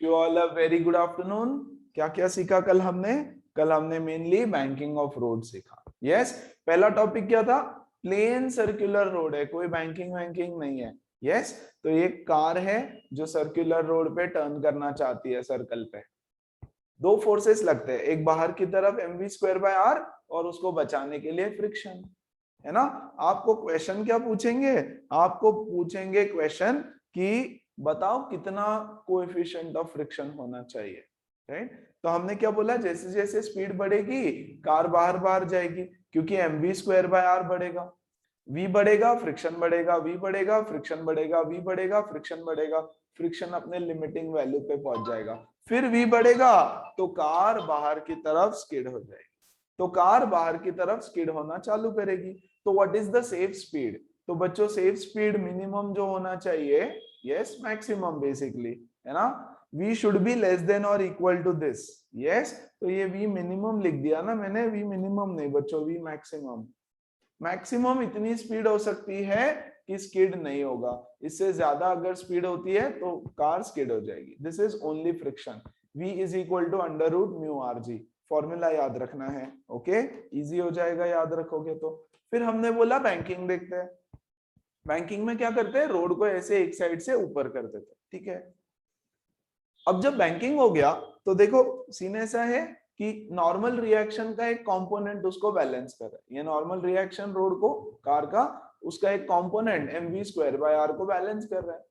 You all a very good afternoon. क्या क्या सीखा कल हमने? कल हमने मेनली बैंकिंग ऑफ रोड सीखा। यस, पहला टॉपिक क्या था? प्लेन सर्कुलर रोड है, कोई बैंकिंग वैंकिंग नहीं है। यस, तो ये कार है जो सर्कुलर रोड पे टर्न करना चाहती है सर्कल पे। दो फोर्सेस लगते हैं, एक बाहर की तरफ mv स्क्वायर बाय आर और उसको बचाने के लिए फ्रिक्शन, है ना। आपको क्वेश्चन क्या पूछेंगे? आपको पूछेंगे क्वेश्चन कि बताओ कितना कोएफिशिएंट ऑफ फ्रिक्शन होना चाहिए, राइट। तो हमने क्या बोला, जैसे जैसे स्पीड बढ़ेगी कार बाहर बाहर जाएगी, क्योंकि mv स्क्वायर बाय आर बढ़ेगा, v बढ़ेगा फ्रिक्शन बढ़ेगा, v बढ़ेगा फ्रिक्शन बढ़ेगा, v बढ़ेगा फ्रिक्शन बढ़ेगा, फ्रिक्शन अपने लिमिटिंग वैल्यू पे पहुंच जाएगा। फिर v बढ़ेगा तो कार बाहर की तरफ स्किड हो जाएगी, तो कार बाहर की तरफ स्किड होना चालू करेगी। तो what is the safe speed? तो बच्चों सेफ स्पीड मिनिमम जो होना चाहिए, यस मैक्सिमम बेसिकली, है ना। v should be less than और इक्वल टू दिस। यस, तो ये v मिनिमम लिख दिया ना मैंने, v मिनिमम नहीं बच्चों, v मैक्सिमम। मैक्सिमम इतनी स्पीड हो सकती है कि स्किड नहीं होगा, इससे ज्यादा अगर स्पीड होती है तो कार स्किड हो जाएगी। This is only friction. v is equal to under root mu r g, formula याद रखना है। ओके, इजी हो जाएगा याद रखोगे तो। फिर हमने बोला बैंकिंग देखते हैं। बैंकिंग में क्या करते हैं, रोड को ऐसे एक साइड से ऊपर कर देते हैं, ठीक है। अब जब बैंकिंग हो गया तो देखो सीन ऐसा है कि नॉर्मल रिएक्शन का एक कंपोनेंट उसको बैलेंस कर रहा है। ये नॉर्मल रिएक्शन रोड को, कार का, उसका एक component mv square by r को बैलेंस कर रहा है।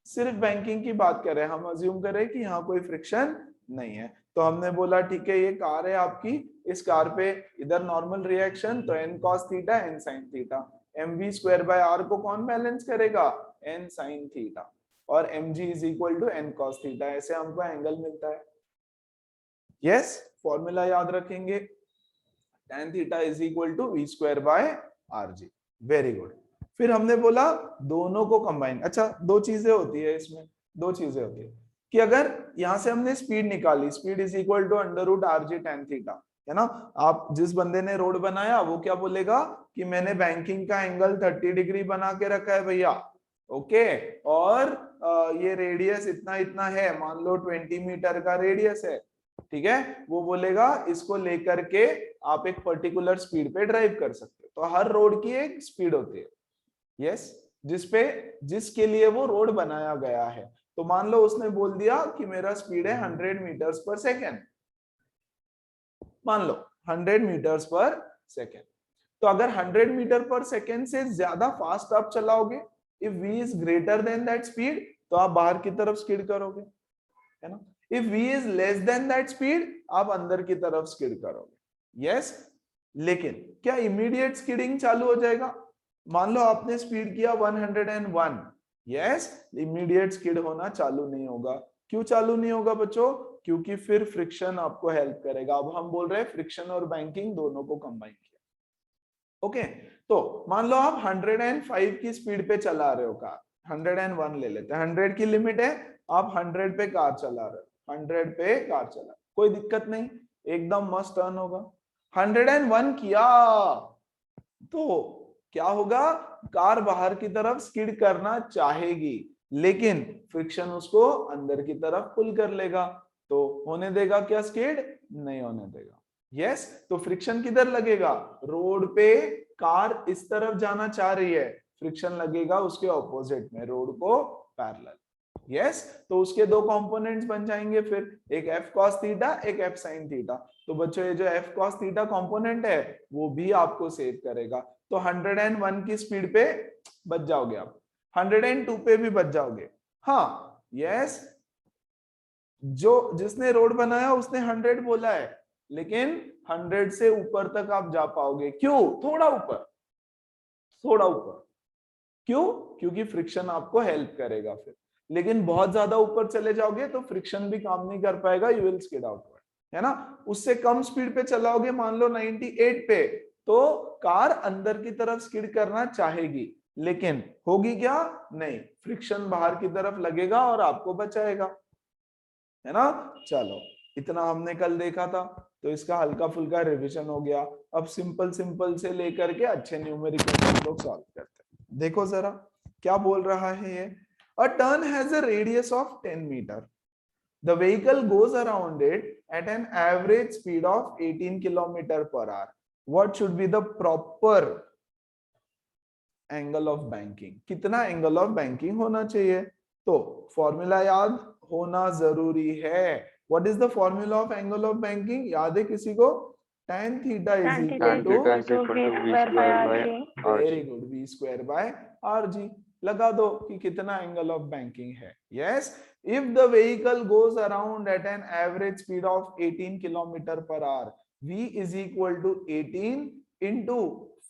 सिर्फ बैंकिंग की बात कर रहे हैं, हम अज्यूम करें कि यहाँ कोई फ्रिक्शन नहीं है। तो हमने बोला ठीक है ये कार है आपकी, इस कार पे इधर नॉर्मल रिएक्शन तो n cos theta n sin theta, mv square by r को कौन बैलेंस करेगा? n sin थीटा, और mg is equal to n cos theta, ऐसे हमको एंगल मिलता है। यस, फॉर्मूला याद रखेंगे, tan theta is equal to v square by r g. Very good. फिर हमने बोला दोनों को कंबाइन। अच्छा, दो चीजें होती है इसमें, दो चीजें होती है कि अगर यहां से हमने स्पीड निकाली, speed is equal to under root r g tan theta, है ना। आप जिस बंदे ने रोड बनाया वो क्या बोलेगा कि मैंने बैंकिंग का एंगल 30 डिग्री बना के रखा है भैया, ओके। और ये रेडियस इतना इतना है, मान लो 20 मीटर का रेडियस है, ठीक है। वो बोलेगा इसको लेकर के आप एक पर्टिकुलर स्पीड पे ड्राइव कर सकते हो। तो हर रोड की एक स्पीड होती है, यस, जिसपे जिसके लिए वो रोड बनाया गया है। तो मान लो उसने बोल दिया कि मेरा स्पीड है 100 मीटर्स पर सेकेंड, मान लो 100 मीटर्स पर सेकेंड। तो अगर 100 मीटर पर सेकेंड से ज्यादा फास्ट आप चलाओगे, if v is greater than that speed, तो आप बाहर की तरफ स्किड करोगे, है ना। If v is less than that speed, आप अंदर की तरफ स्किड करोगे। यस, लेकिन क्या इमीडिएट स्किडिंग चालू हो जाएगा? मान लो आपने स्पीड किया 101, यस, इमीडिएट स्किड होना चालू नहीं होगा। क्यों चालू नहीं होगा बच्चों? क्योंकि फिर फ्रिक्शन आपको हेल्प करेगा। अब हम बोल रहे हैं फ्रिक्शन और बैंकिंग दोनों को कंबाइन किया, ओके। तो मान लो आप 105 की स्पीड पे चला रहे हो कार, 101 ले लेते हैं, 100 की लिमिट है, आप 100 पे कार चला रहे हो, 100 पे कार चला, कोई दिक्कत नहीं, एकदम मस्त टर्न होगा। 101 किया तो क्या होगा, कार बाहर की तरफ स्किड करना चाहेगी, लेकिन फ्रिक्शन उसको अंदर की तरफ पुल कर लेगा। तो होने देगा क्या स्किड? नहीं होने देगा। यस, तो फ्रिक्शन किधर लगेगा? रोड पे कार इस तरफ जाना चाह रही है, फ्रिक्शन लगेगा उसके ऑपोजिट में, रोड को पैरेलल। यस, तो उसके दो कंपोनेंट्स बन जाएंगे फिर, एक f cos थीटा, एक f sin थीटा। तो बच्चों ये जो f cos थीटा कंपोनेंट है वो भी आपको सेव करेगा। तो 101 की स्पीड पे बच जाओगे आप, 102 पे भी बच जाओगे। हाँ, यस, जो जिसने रोड बनाया उसने 100 बोला है, लेकिन 100 से ऊपर तक आप जा पाओगे। क्यों? थोड़ा ऊपर, थोड़ा ऊपर। क्यों? क्योंकि फ्रिक्शन आपको हेल्प करेगा फिर। लेकिन बहुत ज्यादा ऊपर चले जाओगे तो फ्रिक्शन भी काम नहीं कर पाएगा, यू विल स्किड आउटवर्ड, है ना। उससे कम स्पीड पे चलाओगे, मान लो 98 पे, तो कार अंदर की तरफ स्किड करना चाहेगी, लेकिन होगी क्या? नहीं, फ्रिक्शन बाहर की तरफ लगेगा और आपको बचाएगा, है ना। चलो, इतना हमने कल देखा था, तो इसका हल्का फुल्का रिवीजन हो गया। अब सिंपल सिंपल से लेकर के अच्छे न्यूमेरिकल हम लोग सॉल्व करते हैं। देखो जरा क्या बोल रहा है ये। A turn has a radius of 10 metre, The vehicle goes around it at an average speed of 18 kilometer per hour. What should be the proper angle of banking? कितना एंगल ऑफ बैंकिंग होना चाहिए? तो formula याद होना जरूरी है. What is the formula of angle of banking? याद है किसी को? tan theta is equal to v square by rg. Very good, v square by rg. लगा दो कि कितना एंगल ऑफ बैंकिंग है. Yes, if the vehicle goes around at an average speed of 18 kilometre per hour, v is equal to 18 into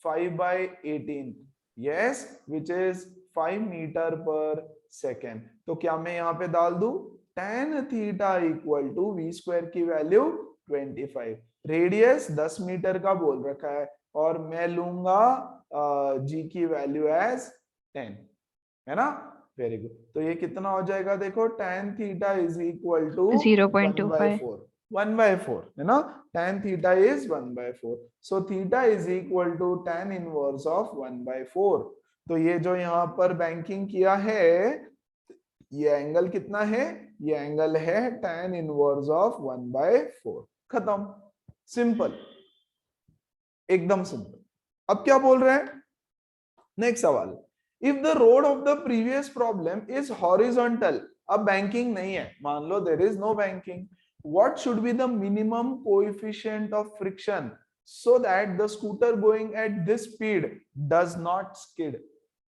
5 by 18. Yes, which is 5 metre per second. तो क्या मैं यहाँ पे डाल दूं tan theta equal to v square की value 25. Radius 10 metre का बोल रखा है और मैं लूंगा g की वैल्यू एज 10, है ना? Very good. तो ये कितना हो जाएगा? देखो tan theta is equal to 0.25 1/4, है ना? tan theta is 1/4. So theta is equal to tan inverse of 1/4. तो ये जो यहाँ पर बैंकिंग किया है, ये एंगल कितना है? ये एंगल है tan इनवर्स ऑफ 1/4. खत्म. सिंपल, एकदम सिंपल. अब क्या बोल रहे हैं? नेक्स्ट सवाल. If the road of the previous problem is horizontal, अब बैंकिंग नहीं है, मान लो there is no banking, what should be the minimum coefficient of friction so that the scooter going at this speed does not skid?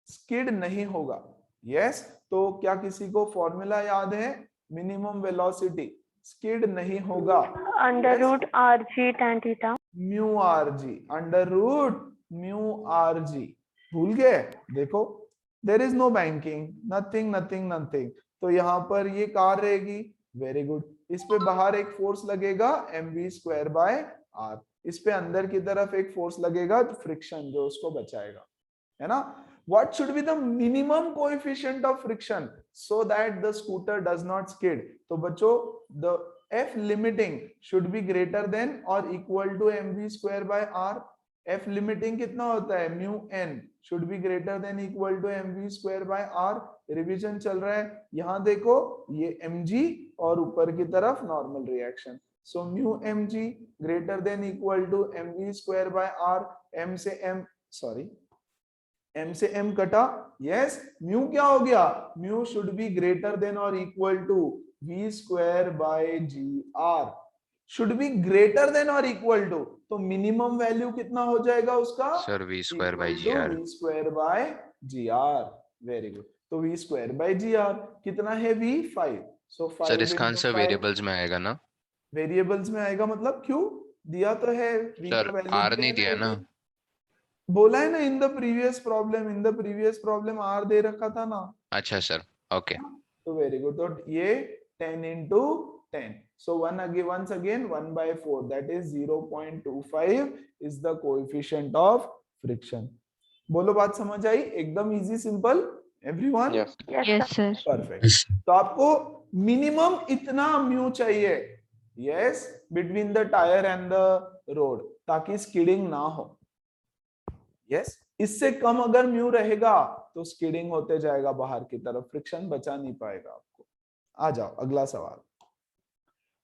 skid नहीं होगा. yes, तो क्या किसी को फॉर्मूला याद है? मिनिमम वेलोसिटी, skid नहीं होगा. Under root rg tan theta. Mu rg, under root mu rg. भूल गए? देखो, there is no banking, nothing nothing nothing. तो यहाँ पर ये कार रहेगी. Very good. इस पे बाहर एक फोर्स लगेगा mv स्क्वायर बाय r. इस पे अंदर की तरफ एक फोर्स लगेगा फ्रिक्शन, जो उसको बचाएगा, है ना? What should be the minimum coefficient of friction so that the scooter does not skid? तो बच्चों, the f limiting should be greater than or equal to mv square by r. f limiting कितना होता है? Mu n should be greater than equal to mv square by r. Revision चल रहा है. यहाँ देखो, ये mg और ऊपर की तरफ normal reaction. So mu mg greater than equal to mv square by r. m से m कटा. यस, म्यू क्या हो गया? Mu should be greater than और equal to v square by gr. Should be greater than और equal to, तो minimum value कितना हो जाएगा उसका? Sir v square by gr. v square by gr. Very good. तो v स्क्वायर बाय gr कितना है? v 5. सो 5 सर इसका आंसर वेरिएबल्स में आएगा ना? वेरिएबल्स में आएगा मतलब क्यों? दिया तो है v सर का वैल्यू r नहीं दिया ना? बोला है ना, in the previous problem r दे रखा था ना. अच्छा सर, ओके. तो वेरी गुड. तो ये 10 into 10. So once again 1/4, that is 0.25 is the coefficient of friction. बोलो, बात समझ आई? एकदम easy simple. Everyone? Yes, Yes, sir. Perfect. तो आपको मिनिमम इतना म्यू चाहिए, yes, between the tyre and the road, ताकि स्किडिंग ना हो. यस, इससे कम अगर म्यू रहेगा तो स्किडिंग होते जाएगा बाहर की तरफ, फ्रिक्शन बचा नहीं पाएगा आपको. आ जाओ अगला सवाल.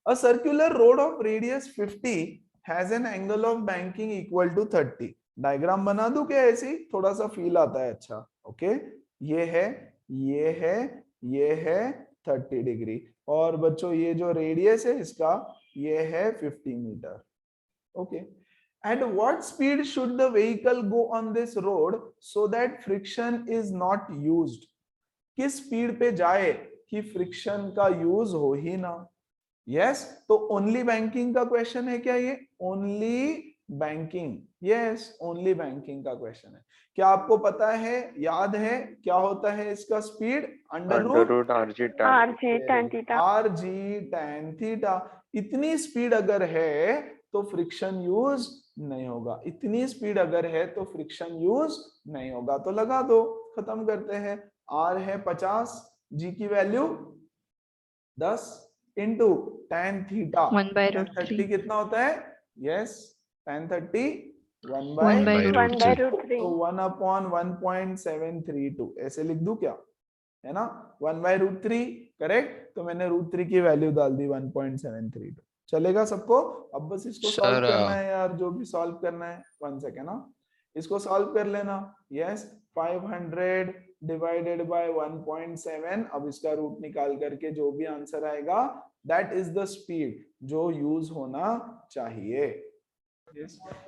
A circular road of radius 50 has an angle of banking equal to 30. Diagram बना दूं क्या? ऐसी थोड़ा सा फील आता है. अच्छा, ओके. ये है, ये है, ये है 30 डिग्री. और बच्चों, ये जो रेडियस है इसका, ये है 50 metre. Okay. At what speed should the vehicle go on this road so that friction is not used? किस स्पीड पे जाए कि फ्रिक्शन का यूज हो ही ना. यस, तो ओनली बैंकिंग का क्वेश्चन है क्या ये? Only banking. Yes, only banking का क्वेश्चन है. क्या आपको पता है, याद है क्या होता है इसका speed? Under root rg tan theta. rg tan theta. इतनी स्पीड अगर है तो फ्रिक्शन यूज नहीं होगा. इतनी स्पीड अगर है तो फ्रिक्शन यूज नहीं होगा. तो लगा दो, खत्म करते हैं. r है 50, g की वैल्यू 10 इंटू tan थीटा 1/√3 कितना होता है? Yes, tan 30 1/√3. तो 1/1.732. ऐसे लिख दूं क्या? है ना, 1/√3 करेक्ट, तो मैंने √3 की वैल्यू डाल दी 1.732। चलेगा सबको? अब बस इसको सॉल्व सर करना है यार, जो भी सॉल्व करना है। 1 सेकेंड ना, इसको सॉल्व कर लेना। यस, 500 डिवाइडेड बाय 1.7, अब इसका रूट निकाल करके जो भी आंसर आएगा दैट इज द स्पीड जो यूज होना चाहिए।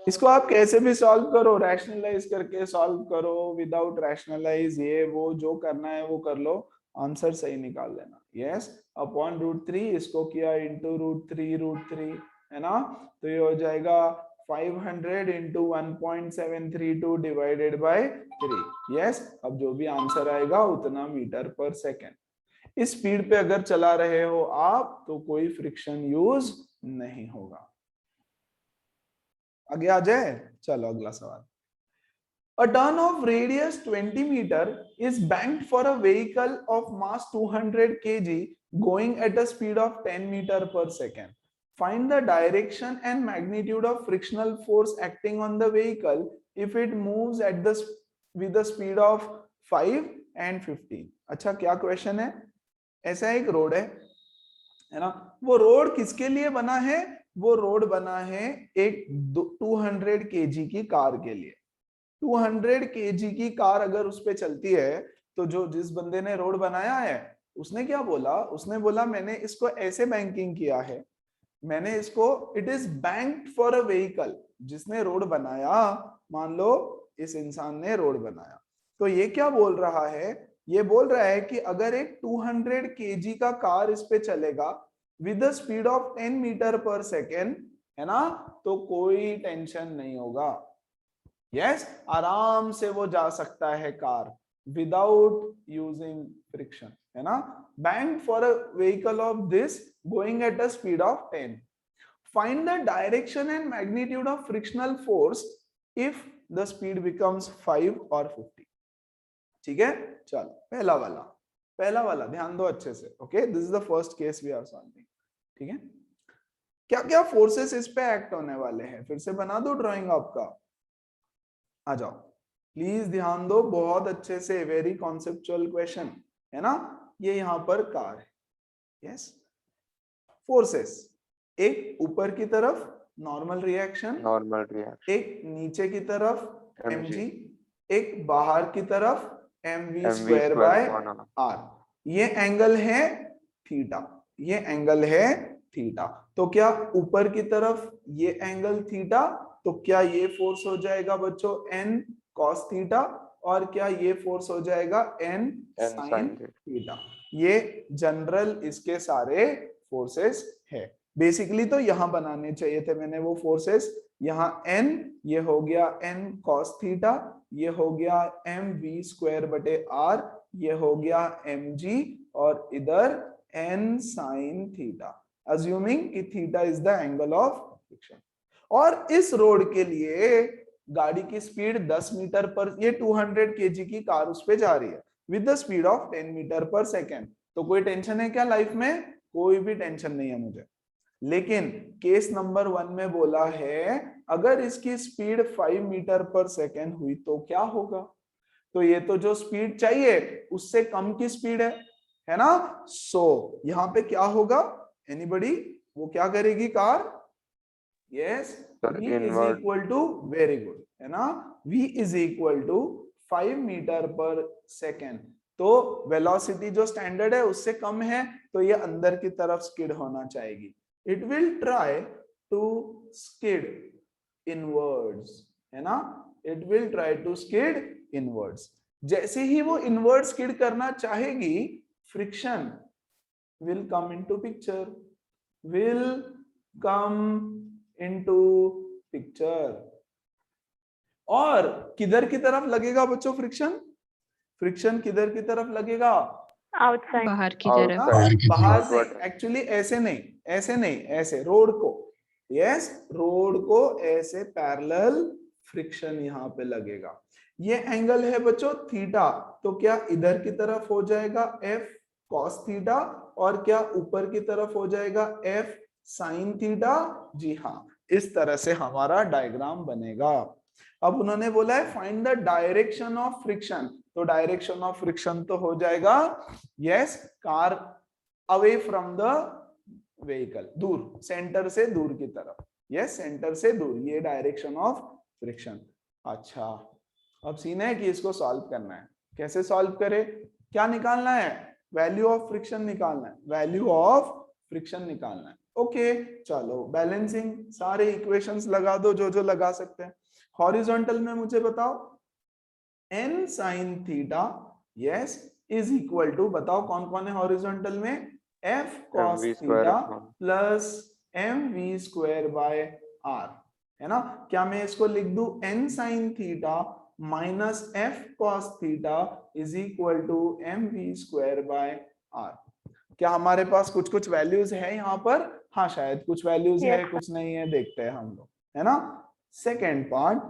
इसको आप कैसे भी सॉल्व करो, रैशनलाइज करके सॉल्व करो, विदाउट रैशनलाइज, ये वो जो करना है वो कर लो, आंसर सही निकाल लेना। यस, अपॉन √3, इसको किया इंटू √3 है ना, तो ये हो जाएगा 500 इंटू 1.732 डिवाइडेड बाय 3। यस, अब जो भी आंसर आएगा उतना मीटर पर सेकेंड। इस स्पीड पे अगर चला रहे हो आप तो कोई फ्रिक्शन यूज नहीं होगा। आगे आ जाए, चलो अगला सवाल। A turn of radius 20 meter is banked for a vehicle of mass 200 kg going at a speed of 10 meter per second. Find the direction and magnitude of frictional force acting on the vehicle if it moves at the with the speed of 5 and 15. अच्छा, क्या question है? ऐसा एक road है ना, वो road किसके लिए बना है? वो रोड बना है एक 200 kg की कार के लिए। 200 kg की कार अगर उस पे चलती है तो जो जिस बंदे ने रोड बनाया है उसने क्या बोला? उसने बोला मैंने इसको ऐसे बैंकिंग किया है, मैंने इसको, it is banked for a vehicle. जिसने रोड बनाया, मान लो इस इंसान ने रोड बनाया, तो ये क्या बोल रहा है? ये बोल रहा है कि अगर एक 200 kg का कार इस पे चलेगा with the speed of 10 metre per second, है ना, तो कोई टेंशन नहीं होगा। यस, आराम से वो जा सकता है कार विदाउट यूजिंग फ्रिक्शन, है ना। Banked for a vehicle of this going at a speed of 10। Find the direction and magnitude of frictional force if the speed becomes 5 और 50। ठीक है, चलो पहला वाला ध्यान दो अच्छे से। Okay, this is the first case we are solving. ठीक है, क्या क्या फोर्सेस इस पे एक्ट होने वाले हैं? फिर से बना दो ड्राइंग आपका, आ जाओ प्लीज, ध्यान दो बहुत अच्छे से, वेरी कॉन्सेप्चुअल क्वेश्चन है ना। ये यहाँ पर कार है, यस, फोर्सेस, एक ऊपर की तरफ नॉर्मल रिएक्शन, एक नीचे की तरफ mg, एक बाहर की तरफ mv² बाय r। ये एंगल है थीटा, ये एंगल है थीटा। तो क्या ऊपर की तरफ ये एंगल थीटा, तो क्या ये फोर्स हो जाएगा बच्चों n cos थीटा, और क्या ये फोर्स हो जाएगा n sin थीटा। ये जनरल इसके सारे फोर्सेस है। बेसिकली तो यहां बनाने चाहिए थे मैंने वो फोर्सेस, यहाँ n, ये हो गया n cos थीटा, ये हो गया mv² बटे r, ये हो गया mg, और इधर n sin थीटा, अज्यूमिंग कि theta is the angle of friction. और इस रोड के लिए गाड़ी की स्पीड 10 मीटर पर, ये 200 kg की कार उस पे जा रही है with the speed of 10 metre per second. तो कोई टेंशन है क्या लाइफ में? कोई भी टेंशन नहीं है मुझे। लेकिन केस नंबर 1 में बोला है अगर इसकी स्पीड 5 मीटर पर सेकेंड हुई तो क्या होगा? तो ये तो जो स्पीड चाहिए उससे कम की स्पीड है ना। सो यहाँ पे क्या होगा? एनीबडी, वो क्या करेगी car? Yes, v is equal to, very good, है ना, v is equal to 5 metre per second. तो वेलोसिटी जो स्टैंडर्ड है उससे कम है, तो ये अंदर की तरफ स्किड होना चाहिए। It will try to skid inwards, है ना, it will try to skid inwards. जैसे ही वो इनवर्ड स्किड करना चाहेगी, friction will come into picture, will come into picture। और किधर की तरफ लगेगा बच्चों फ्रिक्शन? फ्रिक्शन किधर की तरफ लगेगा? आउटसाइड, बाहर की तरफ। बाहर से, एक्चुअली ऐसे नहीं, ऐसे नहीं, ऐसे रोड को, यस, रोड को ऐसे पैरेलल फ्रिक्शन यहाँ पे लगेगा। ये एंगल है बच्चों थीटा, तो क्या इधर की तरफ हो जाएगा f cos थीटा, और क्या ऊपर की तरफ हो जाएगा f sin थीटा? जी हाँ, इस तरह से हमारा डायग्राम बनेगा। अब उन्होंने बोला है find the direction of friction, तो डायरेक्शन ऑफ फ्रिक्शन तो हो जाएगा yes car away from the vehicle, दूर, सेंटर से दूर की तरफ, यस सेंटर से दूर, ये डायरेक्शन ऑफ फ्रिक्शन। अच्छा अब सीन है कि इसको सॉल्व करना है। कैसे सॉल्व करे, क्या निकालना है, वैल्यू ऑफ फ्रिक्शन निकालना है, वैल्यू ऑफ फ्रिक्शन निकालना है। ओके चलो बैलेंसिंग सारे इक्वेशंस लगा दो जो जो लगा सकते हैं। हॉरिजॉन्टल में मुझे बताओ n sin theta yes is equal to, बताओ कौन कौन है हॉरिजॉन्टल में, f cos theta plus mv square by r, है ना। क्या मैं इसको लिख दूं n sin theta minus f cos theta is equal to mv square by r। क्या हमारे पास कुछ कुछ वैल्यूज है यहाँ पर, हाँ शायद कुछ वैल्यूज है कुछ नहीं है, देखते हैं हम लोग, है ना। सेकेंड पार्ट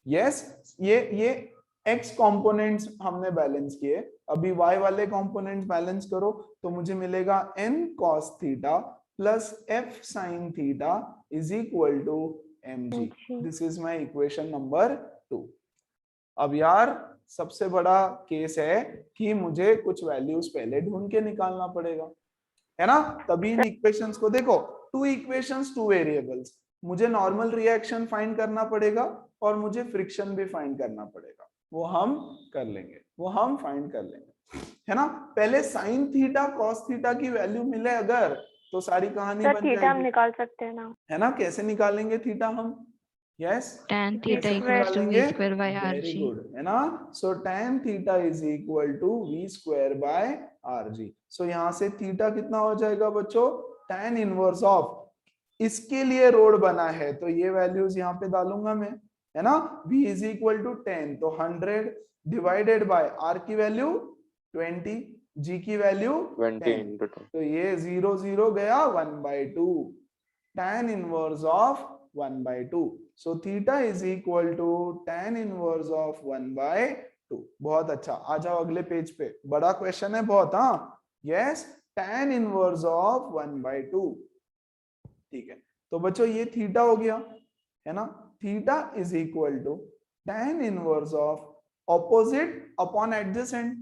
यस ये x कंपोनेंट्स हमने बैलेंस किए, अभी y वाले कंपोनेंट्स बैलेंस करो तो मुझे मिलेगा n cos theta plus f sin theta is equal to mg। This is my equation number 2। अब यार सबसे बड़ा केस है कि मुझे कुछ वैल्यूज पहले ढूंढ के निकालना पड़ेगा, है ना। तभी इन इक्वेशंस को देखो, 2 इक्वेशंस 2 वेरिएबल्स, मुझे नॉर्मल रिएक्शन फाइंड करना पड़ेगा और मुझे फ्रिक्शन भी फाइंड करना पड़ेगा, वो हम कर लेंगे, वो हम फाइंड कर लेंगे, है ना। पहले साइन थीटा कॉस थीटा की वैल्यू मिले अगर तो सारी कहानी बन थीटा हम जाएगी, निकाल सकते हैं ना, है ना। कैसे निकालेंगे थीटा हम, yes tan theta equals to v square by very rg. Good, है ना। So tan theta is equal to v square by rg। So यहाँ से थीटा कितना हो जाएगा बच्चों, tan इनवर्स ऑफ, इसके लिए रोड बना है तो ये वैल्यूज यहाँ पे डालूंगा मैं, है ना। v इज इक्वल टू 10 तो 100 डिवाइडेड बाय r की वैल्यू 20, g की वैल्यू 10, तो ये 0 0 गया 1/2, tan inverse of 1/2। So theta is equal to tan inverse of 1/2। बहुत अच्छा, आ जाओ अगले पेज पे, बड़ा क्वेश्चन है बहुत, हाँ यस tan इनवर्स ऑफ 1/2। ठीक है तो बच्चों ये थीटा हो गया, है ना। Theta is equal to tan inverse of opposite upon adjacent,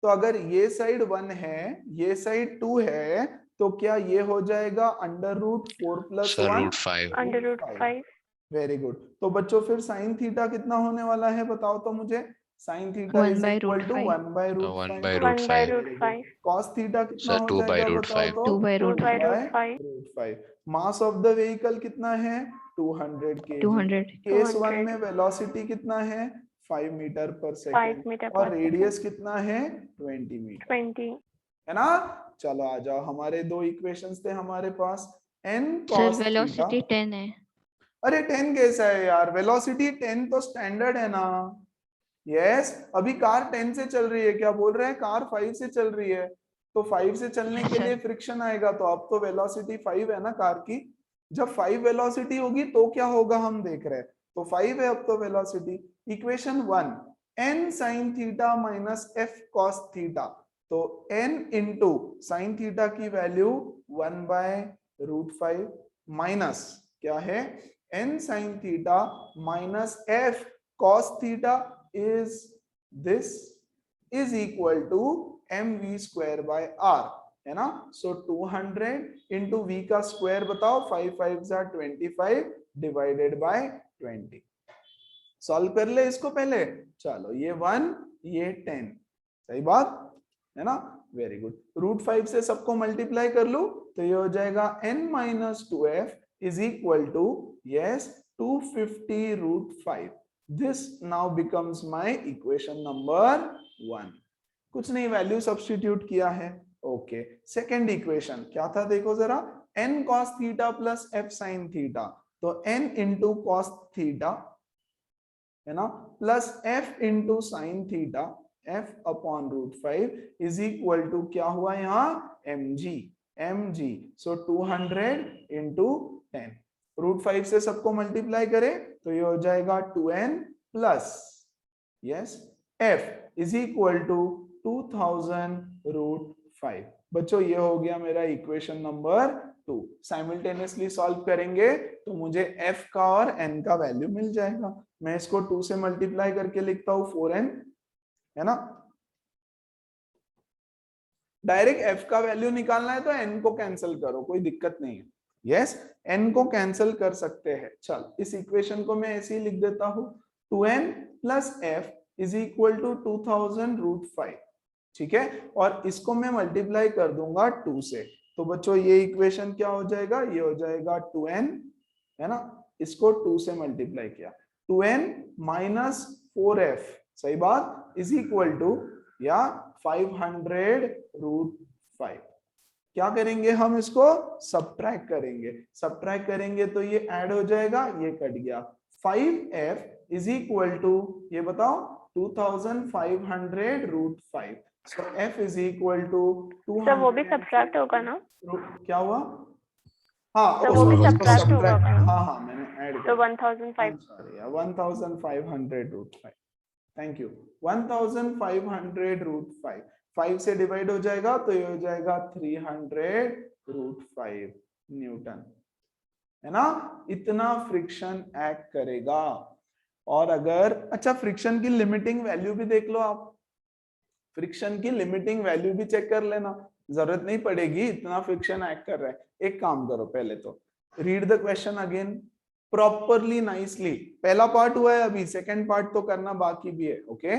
तो अगर ये साइड 1 है ये साइड 2 है तो क्या ये हो जाएगा under root 4 plus sir 1 root 5। Under root 5। Very good. तो बच्चों फिर साइन थीटा कितना होने वाला है बताओ तो मुझे, sine theta 1 is by equal root to 5. 1/√5, 1/√5। Cos theta कितना सर हो 2 by जाएगा root बताओ 5। तो 2 by root 5. √5। Mass of the vehicle कितना है 200 kg। 200. केस 1 200। में वेलोसिटी कितना है 5 मीटर पर 5 सेकेंड मीटर और पर रेडियस कितना है 20 मीटर, 20। है ना। चलो आ जाओ, हमारे दो इक्वेशंस थे हमारे पास, n Sir, cos velocity theta, 10 है. अरे 10 कैसा है यार, वेलोसिटी 10 तो स्टैंडर्ड है ना। यस अभी कार 10 से चल रही है, क्या बोल रहे हैं कार 5 से चल रही है, तो 5 से चलने Yes, के sir. लिए फ्रिक्शन आएगा, तो अब तो वेलोसिटी 5 है ना कार की। जब 5 वेलोसिटी होगी तो क्या होगा हम देख रहे हैं, तो 5 है अब तो velocity. Equation 1 n sin theta minus f cos theta, तो n इंटू साइन थीटा की वैल्यू 1/√5 माइनस क्या है n sin theta minus f cos theta is this is equal to mv square by r, है ना। सो 200 into v का square बताओ, 5 5 25 divided by 20। Solve कर ले इसको पहले, चलो ये 1 ये 10, सही बात है ना। वेरी गुड, √5 से सबको मल्टीप्लाई कर लो तो ये हो जाएगा n minus 2f is equal to yes 250√5। This now becomes my equation number 1। कुछ नहीं, वैल्यू सब्स्टिट्यूट किया है। ओके सेकंड इक्वेशन क्या था देखो जरा, n cos theta plus f sin theta, तो n इंटू cos थीटा है ना plus f into sine theta f upon √5 is equal to क्या हुआ यहाँ mg। सो 200 इंटू 10, √5 से सबको मल्टीप्लाई करें तो ये हो जाएगा 2n plus yes f is equal to 2000√5। बच्चों ये हो गया मेरा इक्वेशन नंबर 2। साइमल्टेनियसली सॉल्व करेंगे तो मुझे f का और n का वैल्यू मिल जाएगा। मैं इसको 2 से मल्टीप्लाई करके लिखता हूँ 4n, है ना। डायरेक्ट एफ का वैल्यू निकालना है तो एन को कैंसिल करो, कोई दिक्कत नहीं है। यस, एन को कैंसिल कर सकते हैं। चल इस इक्वेशन को मैं ऐसे ही लिख देता हूं, 2n plus f is equal to 2000√5। ठीक है, और इसको मैं मल्टीप्लाई कर दूंगा 2 से, तो बच्चों ये इक्वेशन क्या हो जाएगा, ये हो जाएगा 2n, है ना, इसको 2 से मल्टीप्लाई किया, 2n माइनस 4f, सही बात, इज इक्वल टू या 500√5। क्या करेंगे हम, इसको सब्ट्रैक्ट करेंगे, सब्ट्रैक्ट करेंगे तो ये ऐड हो जाएगा, ये कट गया, 5f इज इक्वल टू, ये बताओ 2500√5। So f is equal to 200। Sir वो भी सब्ट्रैक्ट होगा ना? क्या हुआ? हाँ तो वो भी सब्ट्रैक्ट होगा subtract, ना? हाँ हाँ मैंने ऐड तो किया, 1500। 1500√5। थैंक यू, 1500√5, 5 से डिवाइड हो जाएगा तो ये हो जाएगा 300√5 न्यूटन, है ना, इतना फ्रिक्शन एक्ट करेगा। और अगर, अच्छा फ्रिक्शन की लिमिटिंग वैल्यू भी देख लो आप, फ्रिक्शन की लिमिटिंग वैल्यू भी चेक कर लेना, जरूरत नहीं पड़ेगी, इतना फ्रिक्शन एक्ट कर रहा है। एक काम करो, पहले तो read the question again properly nicely. पहला पार्ट हुआ है, अभी सेकंड पार्ट तो करना बाकी भी है। Okay,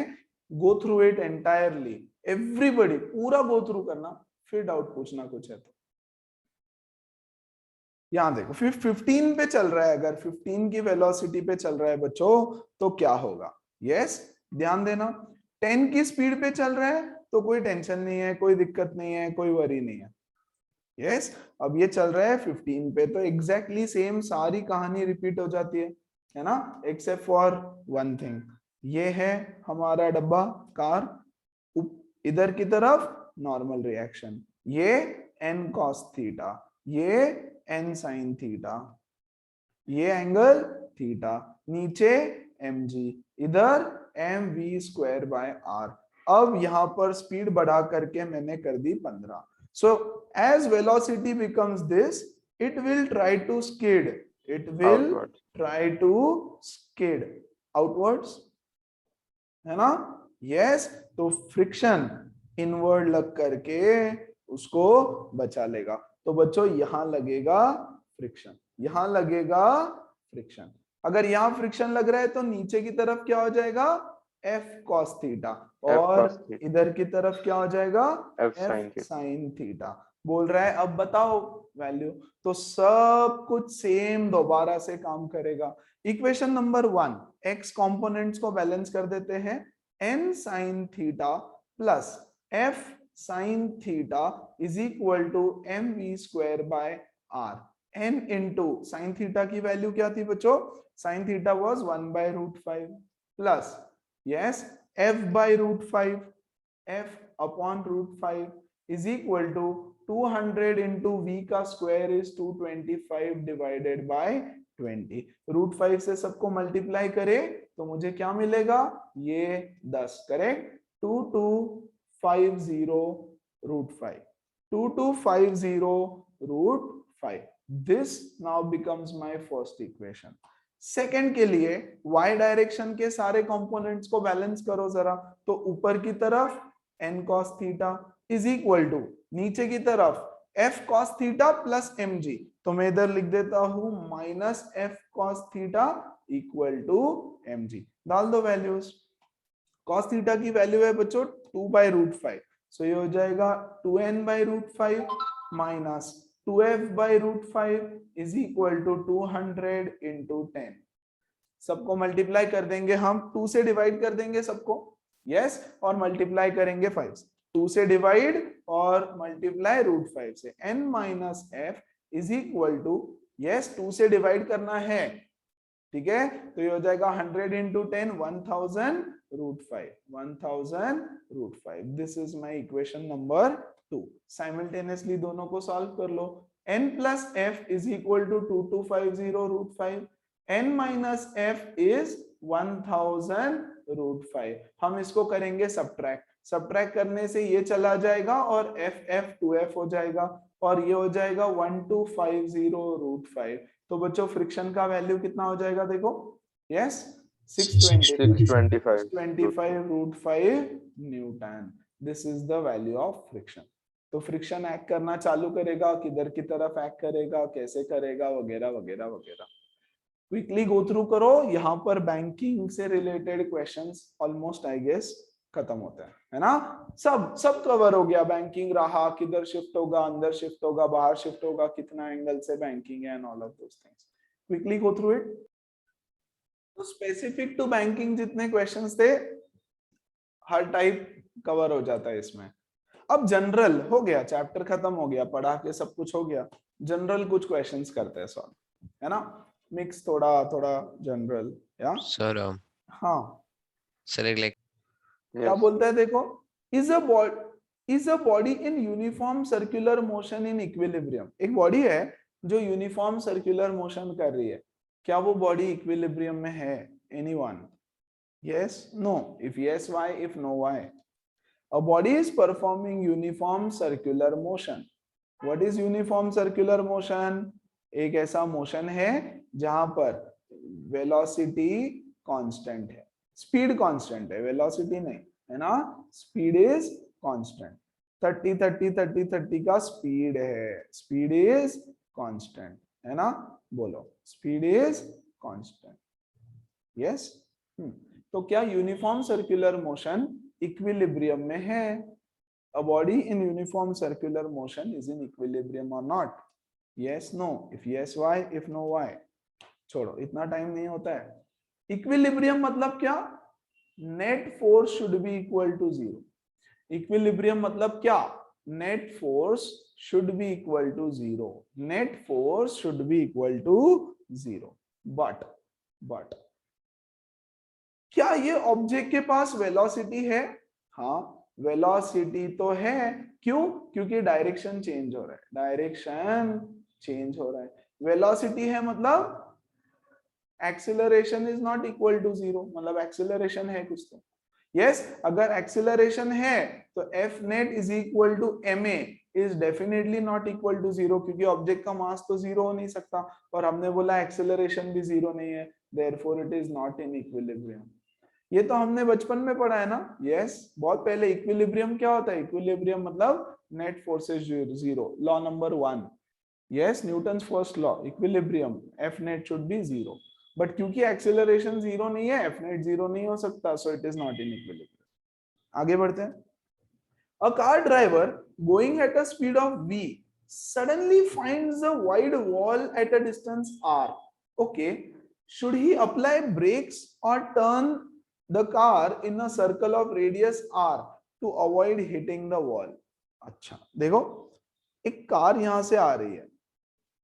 go through it entirely, everybody पूरा गो थ्रू करना, फिर डाउट पूछना कुछ है तो। यहां देखो 15 पे चल रहा है, अगर 15 की वेलोसिटी पे चल रहा है बच्चों तो क्या होगा। यस, ध्यान देना, 10 की स्पीड पे चल रहा है तो कोई टेंशन नहीं है, कोई दिक्कत नहीं है, कोई वरी नहीं है। यस, अब ये चल रहा है 15 पे, तो एग्जैक्टली सेम सारी कहानी रिपीट हो जाती है ना, एक्सेप्ट फॉर वन थिंग। ये है हमारा डब्बा कार, इधर की तरफ नॉर्मल रिएक्शन, ये n cos थीटा, ये n sin थीटा, ये एंगल थीटा, नीचे mg, इधर mv²/r। अब यहां पर स्पीड बढ़ा करके मैंने कर दी 15। So as velocity becomes this, it will try to skid. It will try to skid outwards, है ना? Yes, तो फ्रिक्शन इनवर्ड लग करके उसको बचा लेगा। तो बच्चों यहां लगेगा फ्रिक्शन, यहां लगेगा फ्रिक्शन। अगर यहां फ्रिक्शन लग रहा है तो नीचे की तरफ क्या हो जाएगा, F cos थीटा, और इधर की तरफ क्या हो जाएगा, F sin थीटा। बोल रहा है अब बताओ वैल्यू, तो सब कुछ सेम दोबारा से काम करेगा। इक्वेशन नंबर 1, x कंपोनेंट्स को बैलेंस कर देते हैं, n sin theta plus f sin theta is equal to mv²/r। n into sine theta की वैल्यू क्या थी बच्चों, sine theta was 1/√5 plus yes f/√5, f upon √5 is equal to 200 into v का square is 225 divided by 20। √5 से सबको multiply करे तो मुझे क्या मिलेगा, ये 10, correct, 2250√5, 2250√5। This now becomes my first equation। Second के लिए y डायरेक्शन के सारे कंपोनेंट्स को बैलेंस करो जरा, तो ऊपर की तरफ n cos theta is equal to नीचे की तरफ f cos theta plus mg, तो मैं इधर लिख देता हूं minus f cos theta equal to mg। डाल दो वैल्यूज, cos थीटा की वैल्यू है बच्चों 2/√5, सो ये हो जाएगा 2n/√5 minus 2f/√5 is equal to 200 into 10। सबको मल्टीप्लाई कर देंगे हम, 2 से डिवाइड कर देंगे सबको, यस, और मल्टीप्लाई करेंगे 5 से, 2 से डिवाइड और मल्टीप्लाई √5 से, n minus f is equal to, yes 2 से डिवाइड करना है, ठीक है, तो ये हो जाएगा 100 into 10 1000√5, 1000√5। This is my equation number 2। Simultaneously दोनों को सॉल्व कर लो, n plus f is equal to 2250√5, n minus f is 1000√5। हम इसको करेंगे सब्ट्रैक्ट, सब्ट्रैक्ट करने से ये चला जाएगा और f 2f हो जाएगा, और ये हो जाएगा 1250√5। तो बच्चों फ्रिक्शन का वैल्यू कितना हो जाएगा, देखो, yes 625√5 Newton. This is the value of friction. तो फ्रिक्शन एक्ट करना चालू करेगा, किधर की तरफ एक्ट करेगा, कैसे करेगा, वगैरह वगैरह वगैरह। क्विकली गो थ्रू करो। यहाँ पर बैंकिंग से related questions almost I guess खत्म होता है ना। सब कवर हो गया। बैंकिंग रहा, किधर शिफ्ट होगा, अंदर शिफ्ट होगा, बाहर शिफ्ट होगा, कितना एंगल से बैंकिंग है, and all of those things. Quickly go through it. तो स्पेसिफिक टू बैंकिंग जितने क्वेश्चंस थे, हर टाइप कवर हो जाता है इसमें। अब जनरल हो गया, चैप्टर खत्म हो गया, पढ़ा के सब कुछ हो गया। जनरल कुछ क्वेश्चंस करते हैं सॉल्व, है ना। मिक्स थोड़ा थोड़ा जनरल या सर हाँ सर एक क्या बोलता है देखो, is a body in uniform circular motion in equilibrium. एक बॉडी है जो यूनिफॉर्म सर्कुलर मोशन कर रही है, क्या वो बॉडी इक्विलिब्रियम में है? Anyone? Yes, no? If yes, why? If no, why? A body is performing uniform circular motion. What is uniform circular motion? एक ऐसा मोशन है जहां पर वेलोसिटी कांस्टेंट है, स्पीड कांस्टेंट है, वेलोसिटी नहीं, है ना। Speed is constant. 30 30 30 30 का स्पीड है, स्पीड इज कांस्टेंट, है ना। बोलो, स्पीड इज कांस्टेंट। यस। तो क्या यूनिफॉर्म सर्कुलर मोशन इक्विलिब्रियम में है? A body in uniform circular motion is in equilibrium or not? Yes, no? If yes, why? If no, why? छोड़ो, इतना टाइम नहीं होता है। इक्विलिब्रियम मतलब क्या? Net force should be equal to zero. Equilibrium मतलब क्या? Net force should be equal to zero. Net force should be equal to zero. But क्या ये ऑब्जेक्ट के पास वेलोसिटी है? हाँ, वेलोसिटी तो है। क्यों? क्योंकि डायरेक्शन चेंज हो रहा है, डायरेक्शन चेंज हो रहा है। वेलोसिटी है मतलब acceleration is not equal to zero, मतलब एक्सीलरेशन है कुछ तो। यस, अगर एक्सीलरेशन है तो F net is equal to M A is definitely not equal to zero, क्योंकि ऑब्जेक्ट का मास तो जीरो हो नहीं सकता, और हमने बोला एक्सीलरेशन भी जीरो नहीं है, therefore it is not in equilibrium. ये तो हमने बचपन में पढ़ा है ना। यस, बहुत पहले। इक्विलिब्रियम क्या होता है? इक्विलिब्रियम मतलब net force is zero, law number 1। Yes, Newton's first law, equilibrium, F net should be zero. But क्योंकि एक्सीलरेशन जीरो नहीं है, एफ नेट जीरो नहीं हो सकता, so it is not in equilibrium. आगे बढ़ते हैं। A car driver going at a speed of v suddenly finds a wide wall at a distance r. Okay, should he apply brakes or turn the car in a circle of radius r to avoid hitting the wall? अच्छा देखो, एक car यहां से आ रही है,